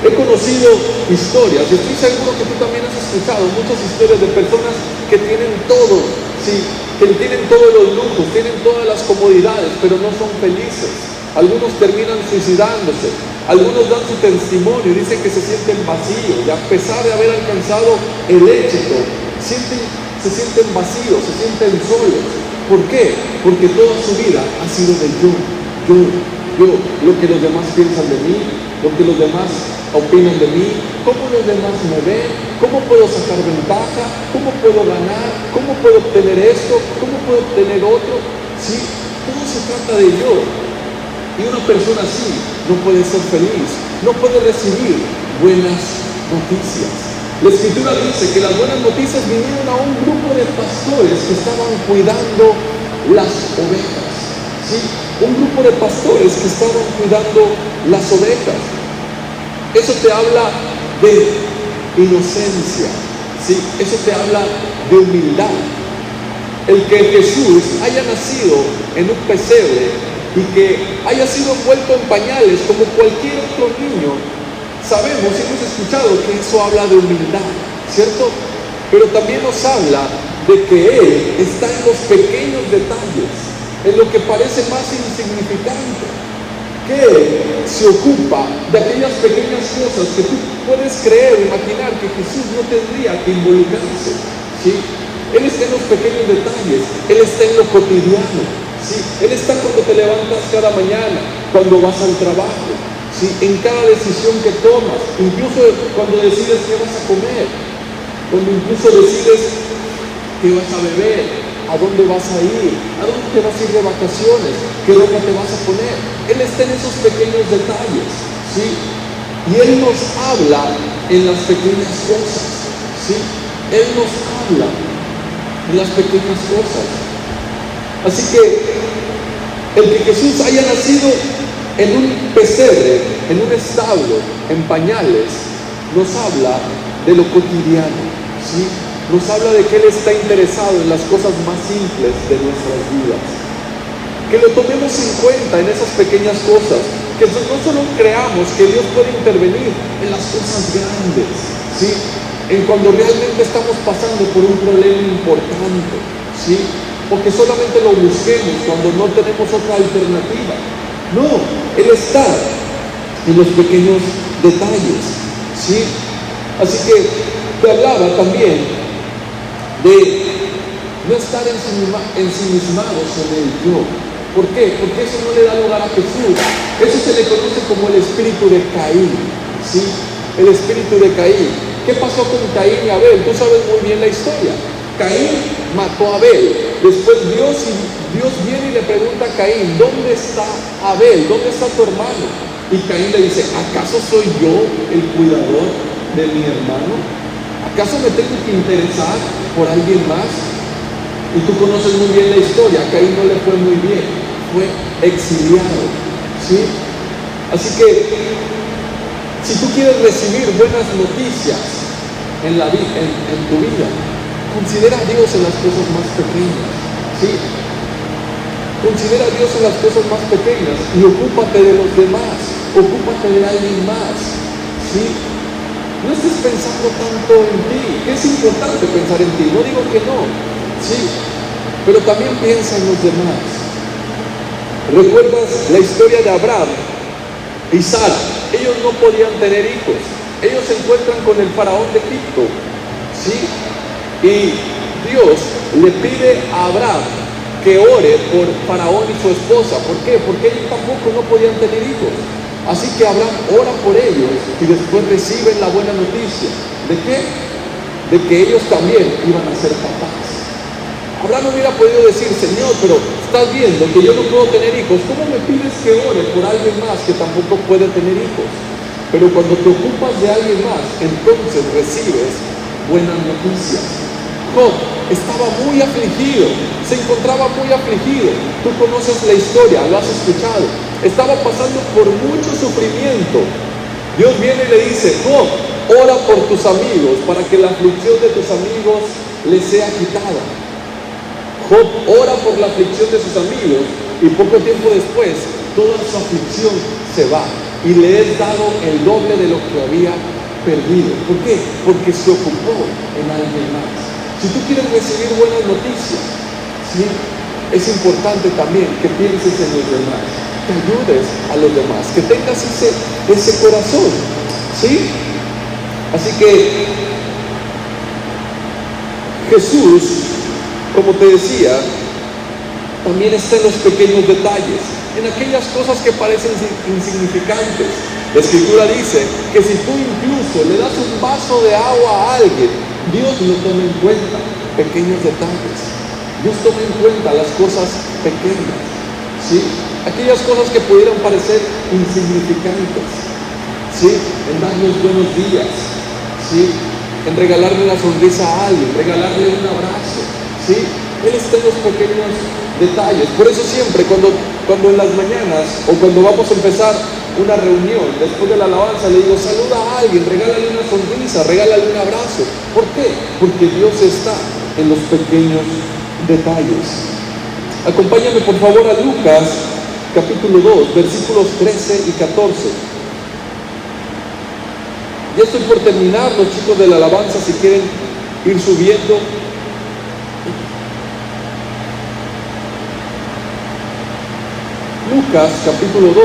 A: He conocido historias, y estoy seguro que tú también has escuchado muchas historias de personas que tienen todo, ¿sí?, que tienen todos los lujos, tienen todas las comodidades, pero no son felices. Algunos terminan suicidándose, algunos dan su testimonio y dicen que se sienten vacíos, y a pesar de haber alcanzado el éxito, se sienten vacíos, se sienten solos. ¿Por qué? Porque toda su vida ha sido de yo, lo que los demás piensan de mí, lo que los demás opinan de mí, cómo los demás me ven, cómo puedo sacar ventaja, cómo puedo ganar, cómo puedo obtener esto, cómo puedo obtener otro. Sí, todo se trata de yo. Y una persona así no puede ser feliz, no puede recibir buenas noticias. La Escritura dice que las buenas noticias vinieron a un grupo de pastores que estaban cuidando las ovejas, ¿sí? Un grupo de pastores que estaban cuidando las ovejas. Eso te habla de inocencia, ¿sí? Eso te habla de humildad. El que Jesús haya nacido en un pesebre y que haya sido envuelto en pañales como cualquier otro niño, sabemos y hemos escuchado que eso habla de humildad, ¿cierto? Pero también nos habla de que Él está en los pequeños detalles, en lo que parece más insignificante, que Él se ocupa de aquellas pequeñas cosas que tú puedes creer o imaginar que Jesús no tendría que involucrarse, ¿sí? Él está en los pequeños detalles, Él está en lo cotidiano. Sí, Él está cuando te levantas cada mañana, cuando vas al trabajo, ¿sí?, en cada decisión que tomas, incluso cuando decides qué vas a comer, cuando incluso decides qué vas a beber, a dónde vas a ir, a dónde te vas a ir de vacaciones, qué ropa te vas a poner. Él está en esos pequeños detalles, ¿sí? Y Él nos habla en las pequeñas cosas, ¿sí? Él nos habla en las pequeñas cosas. Así que el que Jesús haya nacido en un pesebre, en un establo, en pañales, nos habla de lo cotidiano, ¿sí? Nos habla de que Él está interesado en las cosas más simples de nuestras vidas. Que lo tomemos en cuenta en esas pequeñas cosas, que no solo creamos que Dios puede intervenir en las cosas grandes, ¿sí? En cuando realmente estamos pasando por un problema importante, ¿sí? O que solamente lo busquemos cuando no tenemos otra alternativa. No, Él está en los pequeños detalles, ¿sí? Así que te hablaba también de no estar ensimismados en el yo. ¿Por qué? Porque eso no le da lugar a Jesús. Eso se le conoce como el espíritu de Caín, ¿sí? El espíritu de Caín. ¿Qué pasó con Caín y Abel? Tú sabes muy bien la historia. Caín mató a Abel. Después Dios viene y le pregunta a Caín, ¿dónde está Abel? ¿Dónde está tu hermano? Y Caín le dice, ¿acaso soy yo el cuidador de mi hermano? ¿Acaso me tengo que interesar por alguien más? Y tú conoces muy bien la historia. A Caín no le fue muy bien, fue exiliado, ¿sí? Así que si tú quieres recibir buenas noticias en tu vida, considera a Dios en las cosas más pequeñas, ¿sí? Considera a Dios en las cosas más pequeñas y ocúpate de los demás, ocúpate de alguien más, ¿sí? No estés pensando tanto en ti, que es importante pensar en ti, no digo que no, ¿sí? Pero también piensa en los demás. ¿Recuerdas la historia de Abraham y Sara? Ellos no podían tener hijos. Ellos se encuentran con el faraón de Egipto, ¿sí? Y Dios le pide a Abraham que ore por faraón y su esposa. ¿Por qué? Porque ellos tampoco no podían tener hijos. Así que Abraham ora por ellos y después reciben la buena noticia. ¿De qué? De que ellos también iban a ser papás. Abraham hubiera podido decir, Señor, pero estás viendo que yo no puedo tener hijos, ¿cómo me pides que ore por alguien más que tampoco puede tener hijos? Pero cuando te ocupas de alguien más, entonces recibes buenas noticias. Job estaba muy afligido, se encontraba muy afligido. Tú conoces la historia, lo has escuchado. Estaba pasando por mucho sufrimiento. Dios viene y le dice, Job, ora por tus amigos para que la aflicción de tus amigos les sea quitada. Job ora por la aflicción de sus amigos y poco tiempo después toda su aflicción se va y le es dado el doble de lo que había perdido. ¿Por qué? Porque se ocupó en alguien más. Si tú quieres recibir buenas noticias, ¿sí? Es importante también que pienses en los demás, que ayudes a los demás, que tengas ese corazón, ¿sí? Así que Jesús, como te decía, también está en los pequeños detalles, en aquellas cosas que parecen insignificantes. La Escritura dice que si tú incluso le das un vaso de agua a alguien, Dios lo toma en cuenta, pequeños detalles. Dios toma en cuenta las cosas pequeñas, ¿sí? Aquellas cosas que pudieran parecer insignificantes, ¿sí? En darnos buenos días, ¿sí? En regalarle una sonrisa a alguien, regalarle un abrazo, ¿sí? Él está en los pequeños detalles. Por eso siempre cuando en las mañanas o cuando vamos a empezar una reunión, después de la alabanza, le digo, saluda a alguien, regálale una sonrisa, regálale un abrazo. ¿Por qué? Porque Dios está en los pequeños detalles. Acompáñame por favor a Lucas capítulo 2, versículos 13 y 14. Ya estoy por terminar, los chicos de la alabanza, si quieren ir subiendo. Lucas capítulo 2,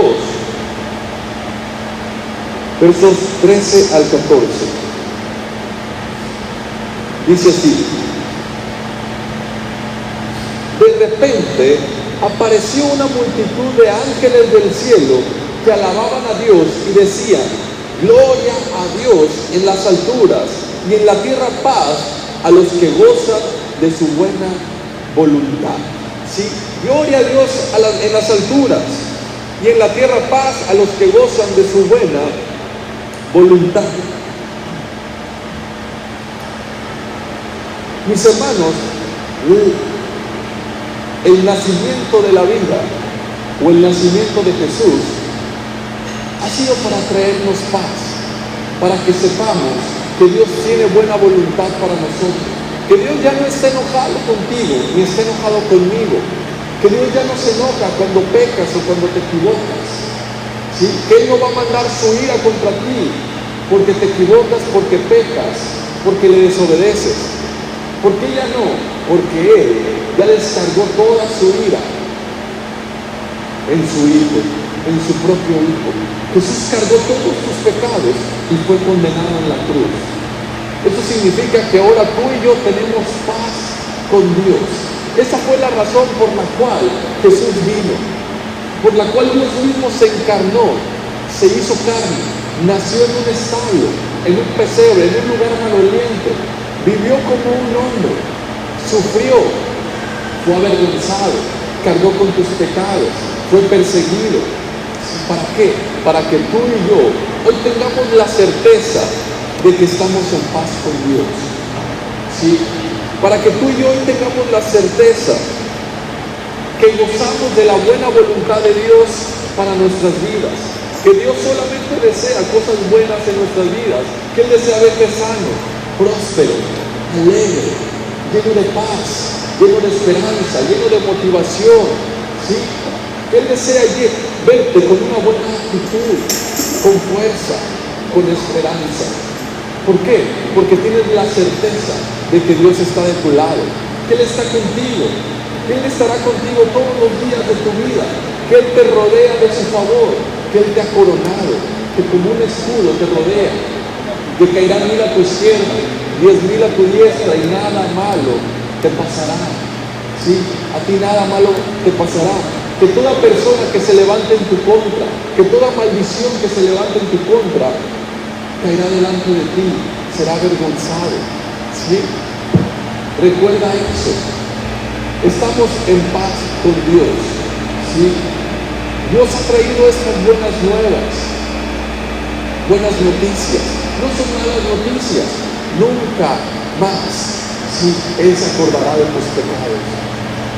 A: versos 13 al 14. Dice así: de repente apareció una multitud de ángeles del cielo que alababan a Dios y decían, gloria a Dios en las alturas y en la tierra paz a los que gozan de su buena voluntad. ¿Sí? Gloria a Dios en las alturas, y en la tierra paz a los que gozan de su buena voluntad. Mis hermanos, el nacimiento de la vida o el nacimiento de Jesús ha sido para traernos paz, para que sepamos que Dios tiene buena voluntad para nosotros, que Dios ya no está enojado contigo, ni está enojado conmigo, que Dios ya no se enoja cuando pecas o cuando te equivocas, ¿sí? Que Él no va a mandar su ira contra ti porque te equivocas, porque pecas, porque le desobedeces. ¿Por qué ya no? Porque Él ya descargó toda su ira en su Hijo, en su propio Hijo. Jesús cargó todos tus pecados y fue condenado en la cruz. Eso significa que ahora tú y yo tenemos paz con Dios. Esa fue la razón por la cual Jesús vino, por la cual Dios mismo se encarnó, se hizo carne, nació en un establo, en un pesebre, en un lugar maloliente, vivió como un hombre, sufrió, fue avergonzado, cargó con tus pecados, fue perseguido. ¿Para qué? Para que tú y yo hoy tengamos la certeza de que estamos en paz con Dios. ¿Sí? Para que tú y yo hoy tengamos la certeza que gozamos de la buena voluntad de Dios para nuestras vidas, que Dios solamente desea cosas buenas en nuestras vidas, que Él desea verte sano, próspero, alegre, lleno de paz, lleno de esperanza, lleno de motivación, ¿sí? Que Él desea verte con una buena actitud, con fuerza, con esperanza. ¿Por qué? Porque tienes la certeza de que Dios está de tu lado, que Él está contigo, que Él estará contigo todos los días de tu vida, que Él te rodea de su favor, que Él te ha coronado, que como un escudo te rodea, que caerán 1000 a tu izquierda, 10,000 a tu diestra y nada malo te pasará. ¿Sí? A ti nada malo te pasará. Que toda persona que se levante en tu contra, que toda maldición que se levante en tu contra, caerá delante de ti, será avergonzado. ¿Sí? Recuerda eso. Estamos en paz con Dios. ¿Sí? Dios ha traído estas buenas nuevas, buenas noticias. No son malas noticias. Nunca más, ¿sí? Él se acordará de tus pecados.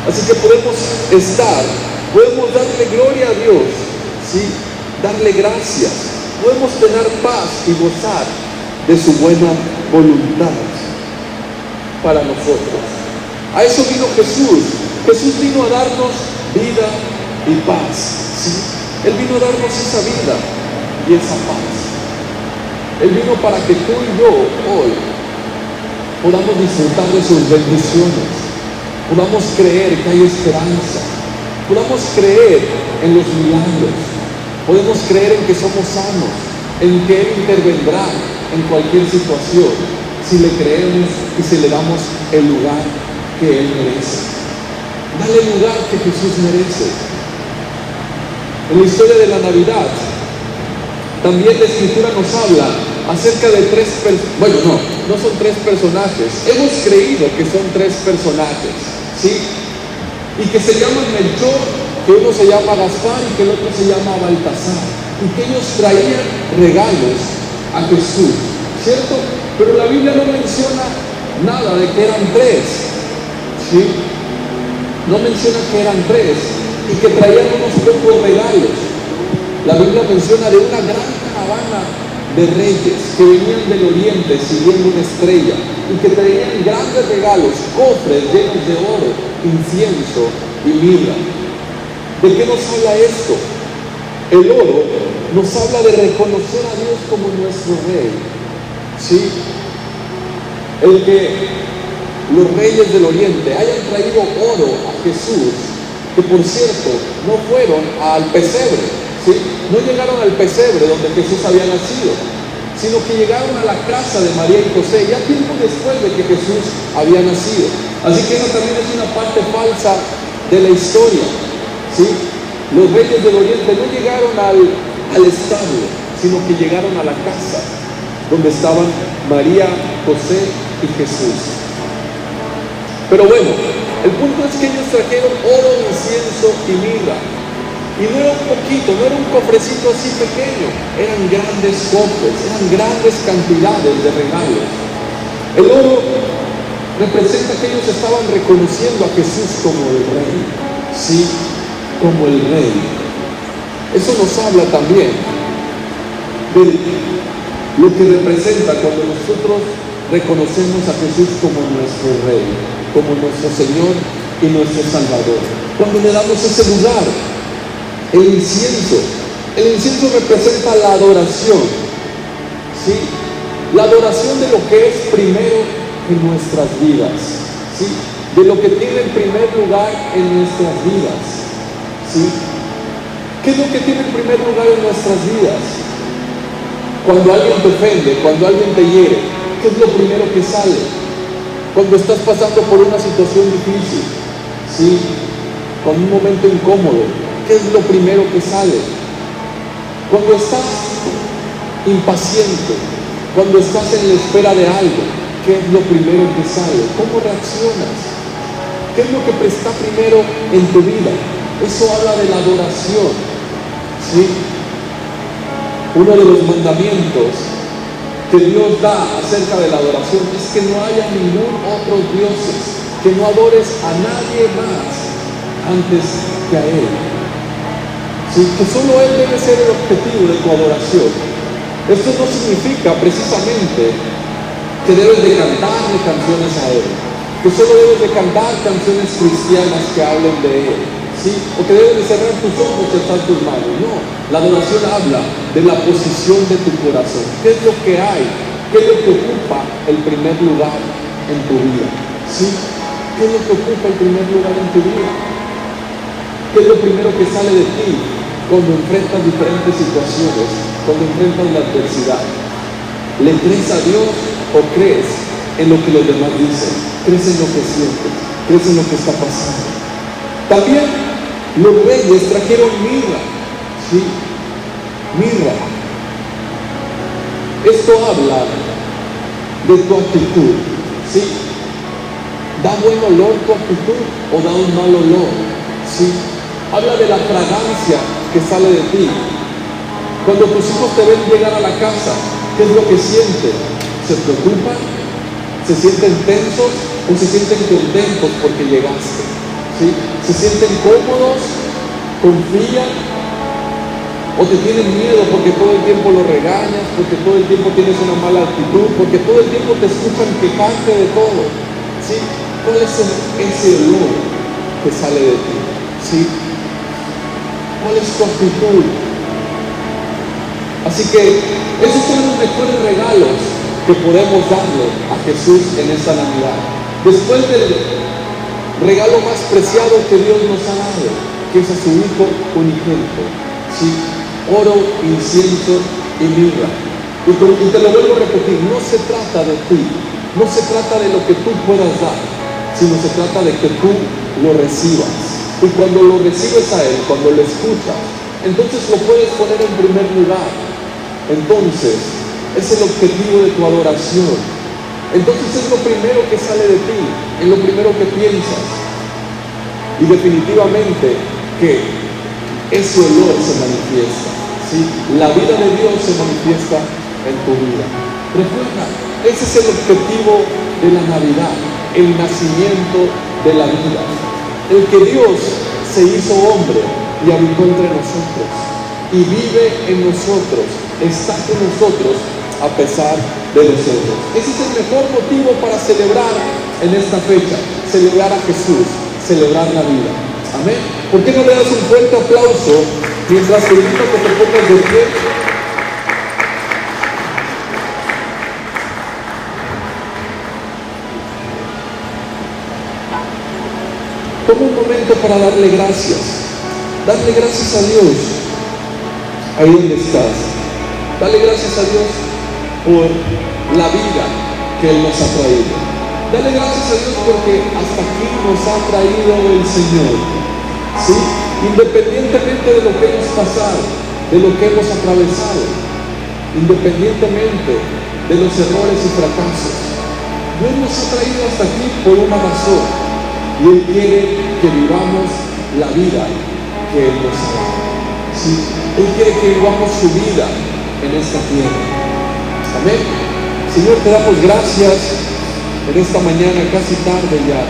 A: Así que podemos darle gloria a Dios, ¿sí? Darle gracias. Podemos tener paz y gozar de su buena voluntad para nosotros. A eso vino Jesús. Jesús vino a darnos vida y paz, ¿sí? Él vino a darnos esa vida y esa paz. Él vino para que tú y yo hoy podamos disfrutar de sus bendiciones, podamos creer que hay esperanza, podamos creer en los milagros, podemos creer en que somos sanos, en que Él intervendrá en cualquier situación, si le creemos y si le damos el lugar que Él merece. Dale el lugar que Jesús merece. En la historia de la Navidad, también la Escritura nos habla acerca de no son 3 personajes. Hemos creído que son 3 personajes, ¿sí? Y que se llaman Melchor, que uno se llama Gaspar y que el otro se llama Baltasar. Y que ellos traían regalos a Jesús, ¿cierto? Pero la Biblia no menciona nada de que eran 3, ¿sí? No menciona que eran 3 y que traían unos pocos regalos. La Biblia menciona de una gran caravana de reyes que venían del oriente siguiendo una estrella y que traían grandes regalos, cofres llenos de oro, incienso y mirra. ¿De qué nos habla esto? El oro nos habla de reconocer a Dios como nuestro rey, ¿sí? El que los reyes del oriente hayan traído oro a Jesús, que por cierto no fueron al pesebre, ¿sí? No llegaron al pesebre donde Jesús había nacido, sino que llegaron a la casa de María y José, ya tiempo después de que Jesús había nacido. Así que esa también es una parte falsa de la historia, ¿sí? Los reyes del oriente no llegaron al establo, sino que llegaron a la casa donde estaban María, José y Jesús. Pero bueno, El punto es que ellos trajeron oro, incienso y mirra. Y no era un poquito, no era un cofrecito así pequeño, eran grandes cofres, eran grandes cantidades de regalos. El oro representa que ellos estaban reconociendo a Jesús como el Rey, sí, como el Rey. Eso nos habla también de lo que representa cuando nosotros reconocemos a Jesús como nuestro Rey, como nuestro Señor y nuestro Salvador. Cuando le damos ese lugar, el incienso representa la adoración, ¿sí? La adoración de lo que es primero en nuestras vidas, ¿sí? De lo que tiene el primer lugar en nuestras vidas, ¿sí? ¿Qué es lo que tiene el primer lugar en nuestras vidas? Cuando alguien te ofende, cuando alguien te hiere, ¿qué es lo primero que sale? Cuando estás pasando por una situación difícil, ¿sí? Con un momento incómodo, ¿qué es lo primero que sale? Cuando estás impaciente, cuando estás en la espera de algo, ¿qué es lo primero que sale? ¿Cómo reaccionas? ¿Qué es lo que está primero en tu vida? Eso habla de la adoración, ¿sí? Uno de los mandamientos que Dios da acerca de la adoración es que no haya ningún otro dioses, que no adores a nadie más antes que a Él. Sí, que solo Él debe ser el objetivo de tu adoración. Esto no significa precisamente que debes de cantarle canciones a Él, que solo debes de cantar canciones cristianas que hablen de Él, ¿sí? O que debes de cerrar tus ojos y alzar tus manos. No, la adoración habla de la posición de tu corazón. ¿Qué es lo que hay? ¿Qué es lo que ocupa el primer lugar en tu vida? ¿Sí? ¿Qué es lo que ocupa el primer lugar en tu vida? ¿Qué es lo primero que sale de ti cuando enfrentas diferentes situaciones, cuando enfrentas la adversidad? ¿Le crees a Dios o crees en lo que los demás dicen? ¿Crees en lo que sientes? ¿Crees en lo que está pasando? También los reyes trajeron mirra, ¿sí? Mirra. Esto habla de tu actitud, ¿sí? ¿Da buen olor tu actitud o da un mal olor? ¿Sí? Habla de la fragancia que sale de ti. Cuando tus hijos te ven llegar a la casa, ¿qué es lo que sienten? ¿Se preocupan? ¿Se sienten tensos o se sienten contentos porque llegaste? ¿Sí? ¿Se sienten cómodos? ¿Confían? ¿O te tienen miedo porque todo el tiempo lo regañas, porque todo el tiempo tienes una mala actitud, porque todo el tiempo te escuchan quejarte de todo? ¿Sí? ¿Cuál es ese olor que sale de ti? ¿Sí? ¿Cuál es tu actitud? Así que esos son los mejores regalos que podemos darle a Jesús en esta Navidad. Después del regalo más preciado que Dios nos ha dado, que es a su Hijo unigénito, ¿sí? Oro, incienso y mirra. Y te lo vuelvo a repetir, no se trata de ti, no se trata de lo que tú puedas dar, sino se trata de que tú lo recibas. Y cuando lo recibes a Él, cuando lo escuchas, entonces lo puedes poner en primer lugar. Entonces, es el objetivo de tu adoración. Entonces es lo primero que sale de ti, es lo primero que piensas. Y definitivamente que ese olor se manifiesta, ¿sí? La vida de Dios se manifiesta en tu vida. Recuerda, ese es el objetivo de la Navidad, el nacimiento de la vida. El que Dios se hizo hombre y habitó entre nosotros y vive en nosotros, está con nosotros a pesar de nosotros. Ese es el mejor motivo para celebrar en esta fecha, celebrar a Jesús, celebrar la vida. Amén. ¿Por qué no le das un fuerte aplauso mientras te invito a que te pongas de pie? Toma un momento para darle gracias a Dios ahí donde estás. Dale gracias a Dios por la vida que Él nos ha traído. Dale gracias a Dios porque hasta aquí nos ha traído el Señor, ¿sí? Independientemente de lo que hemos pasado, de lo que hemos atravesado, independientemente de los errores y fracasos, Dios nos ha traído hasta aquí por una razón. Y Él quiere que vivamos la vida que Él nos ha dado. ¿Sí? Él quiere que vivamos su vida en esta tierra. Amén. Señor, te damos gracias en esta mañana, casi tarde ya.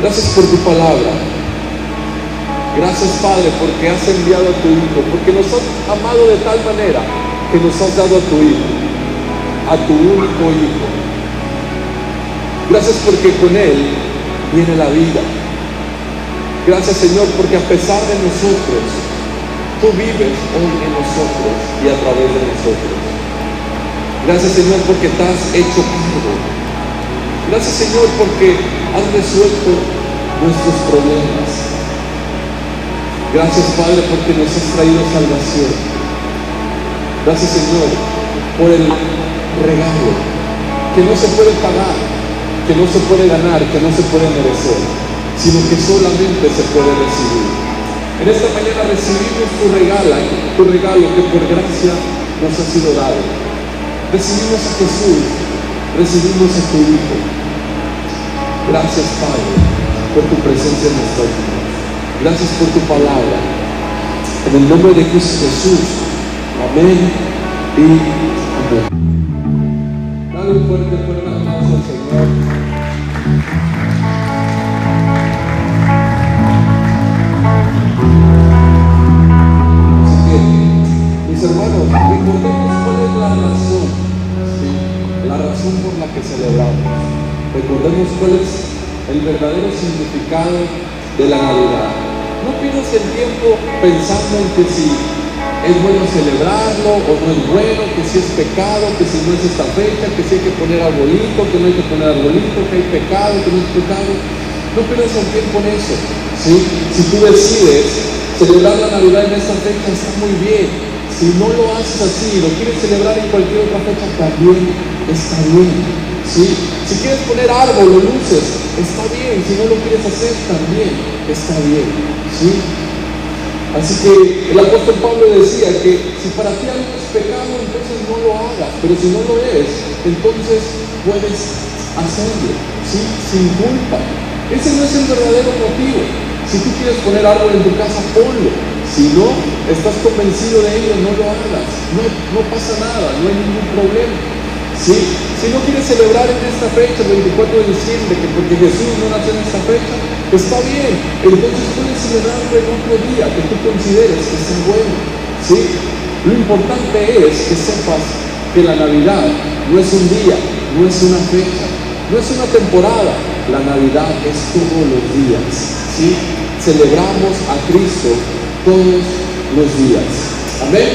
A: Gracias por tu palabra. Gracias, Padre, porque has enviado a tu Hijo, porque nos has amado de tal manera que nos has dado a tu Hijo, a tu único Hijo. Gracias porque con Él viene la vida. Gracias, Señor, porque a pesar de nosotros, tú vives hoy en nosotros y a través de nosotros. Gracias, Señor, porque te has hecho cargo. Gracias, Señor, porque has resuelto nuestros problemas. Gracias, Padre, porque nos has traído salvación. Gracias, Señor, por el regalo que no se puede pagar, que no se puede ganar, que no se puede merecer, sino que solamente se puede recibir. En esta mañana recibimos tu regalo que por gracia nos ha sido dado. Recibimos a Jesús, recibimos a tu Hijo. Gracias, Padre, por tu presencia en nuestras vidas. Gracias por tu palabra. En el nombre de Cristo Jesús. Amén y amén. Dale un fuerte aplauso al Señor. Así que, mis hermanos, recordemos cuál es la razón, ¿sí? La razón por la que celebramos. Recordemos cuál es el verdadero significado de la Navidad. No pierdas el tiempo pensando en que si es bueno celebrarlo o no es bueno, que si es pecado, que si no es esta fecha, que si hay que poner arbolito, que no hay que poner arbolito, que hay pecado, que no es pecado. No pierdas el tiempo en eso, ¿sí? Si tú decides celebrar la Navidad en esta fecha, está muy bien. Si no lo haces así, lo quieres celebrar en cualquier otra fecha, también está bien, ¿sí? Si quieres poner árbol o luces, está bien. Si no lo quieres hacer, también está bien, ¿sí? Así que el apóstol Pablo decía que si para ti algo es pecado, entonces no lo hagas, pero si no lo es, entonces puedes hacerlo, ¿sí? Sin culpa. Ese no es el verdadero motivo. Si tú quieres poner árbol en tu casa, ponlo. Si no estás convencido de ello, no lo hagas. No pasa nada, no hay ningún problema, ¿sí? Si no quieres celebrar en esta fecha, el 24 de diciembre, que porque Jesús no nació en esta fecha, está bien. Entonces puedes celebrarlo en otro día que tú consideres que sea bueno, ¿sí? Lo importante es que sepas que la Navidad no es un día, no es una fecha, no es una temporada. La Navidad es todos los días, ¿sí? Celebramos a Cristo todos los días. Amén.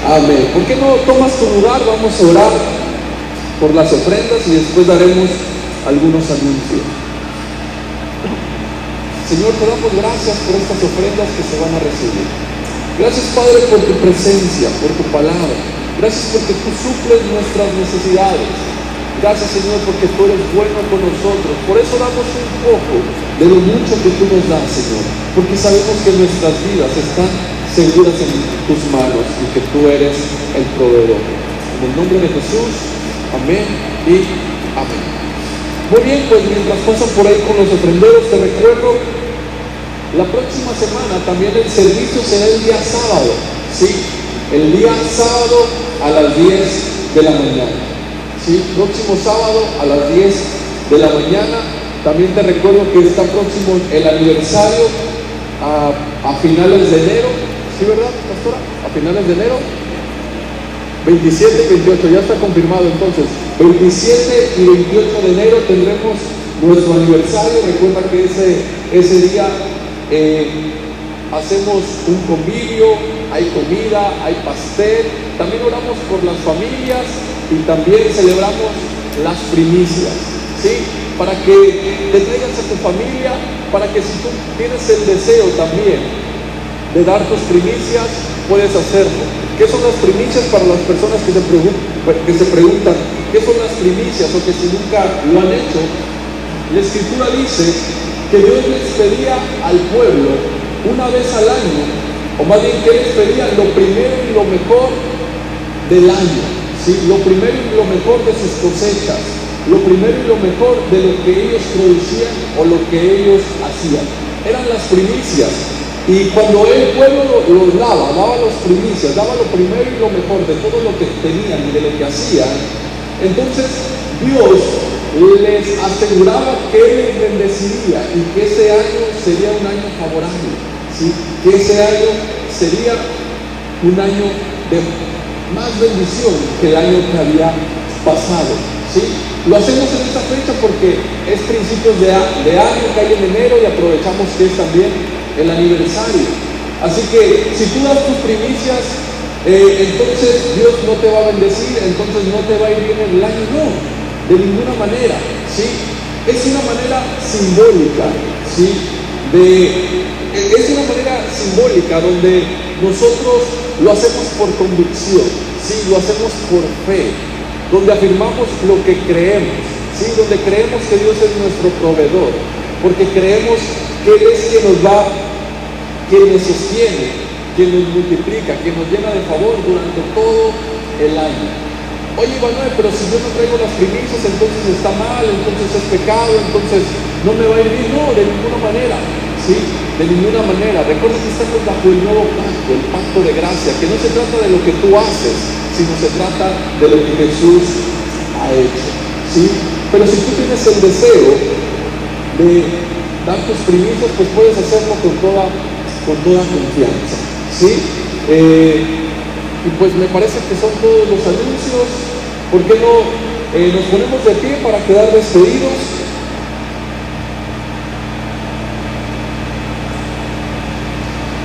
A: Amén. ¿Por qué no tomas tu lugar? Vamos a orar por las ofrendas y después daremos algunos anuncios. Señor, te damos gracias por estas ofrendas que se van a recibir. Gracias, Padre, por tu presencia, por tu palabra. Gracias porque tú suples nuestras necesidades. Gracias, Señor, porque tú eres bueno con nosotros. Por eso damos un poco de lo mucho que tú nos das, Señor, porque sabemos que nuestras vidas están seguras en tus manos y que tú eres el proveedor. En el nombre de Jesús, amén y amén. Muy bien, pues mientras pasan por ahí con los ofrenderos, te recuerdo, la próxima semana también el servicio será el día sábado, ¿sí? El día sábado a las 10 de la mañana. ¿Sí? Próximo sábado a las 10 de la mañana. También te recuerdo que está próximo el aniversario a finales de enero. ¿Sí, verdad, pastora? A finales de enero. 27 y 28, ya está confirmado entonces. 27 y 28 de enero tendremos nuestro aniversario. Recuerda que ese día hacemos un convivio, hay comida, hay pastel. También oramos por las familias y también celebramos las primicias, ¿sí? Para que te traigas a tu familia, para que si tú tienes el deseo también de dar tus primicias, puedes hacerlo. ¿Qué son las primicias para las personas que se preguntan qué son las primicias o que si nunca lo han hecho? La Escritura dice que Dios les pedía al pueblo una vez al año, o más bien que les pedía lo primero y lo mejor del año, ¿sí? Lo primero y lo mejor de sus cosechas, lo primero y lo mejor de lo que ellos producían o lo que ellos hacían. Eran las primicias. Y cuando el pueblo los daba las primicias, daba lo primero y lo mejor de todo lo que tenían y de lo que hacían, entonces Dios les aseguraba que Él les bendeciría y que ese año sería un año favorable, ¿sí? Que ese año sería un año de más bendición que el año que había pasado, ¿sí? Lo hacemos en esta fecha porque es principios de año, que hay en enero, y aprovechamos que es también el aniversario. Así que si tú das tus primicias, entonces Dios no te va a bendecir, entonces no te va a ir bien el año. No, de ninguna manera, ¿sí? Es una manera simbólica, ¿sí? Es una manera simbólica donde nosotros lo hacemos por convicción, ¿sí? Lo hacemos por fe, donde afirmamos lo que creemos, ¿sí? Donde creemos que Dios es nuestro proveedor, porque creemos que Él es quien nos da, quien nos sostiene, quien nos multiplica, quien nos llena de favor durante todo el año. Oye, Manuel, pero si yo no traigo las primicias, entonces está mal, entonces es pecado, entonces no me va a ir bien. No, de ninguna manera, ¿sí? De ninguna manera. Recuerda que estamos bajo el nuevo pacto, el pacto de gracia, que no se trata de lo que tú haces, sino se trata de lo que Jesús ha hecho, ¿sí? Pero si tú tienes el deseo de dar tus primicias, pues puedes hacerlo con toda confianza, ¿sí? Y pues me parece que son todos los anuncios. ¿Por qué no nos ponemos de pie para quedar despedidos?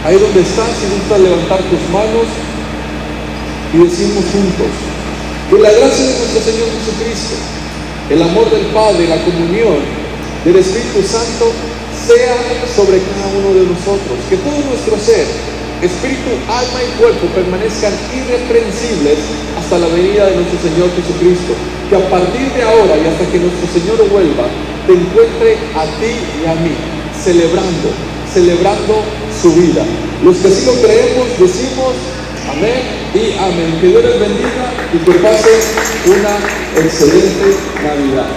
A: Ahí donde estás, si gustas levantar tus manos y decimos juntos: que la gracia de nuestro Señor Jesucristo, el amor del Padre, la comunión del Espíritu Santo sea sobre cada uno de nosotros. Que todo nuestro ser, espíritu, alma y cuerpo permanezcan irreprensibles hasta la venida de nuestro Señor Jesucristo. Que a partir de ahora y hasta que nuestro Señor vuelva, te encuentre a ti y a mí, celebrando su vida. Los que así lo creemos, decimos amén y amén. Que Dios les bendiga y que pasen una excelente Navidad.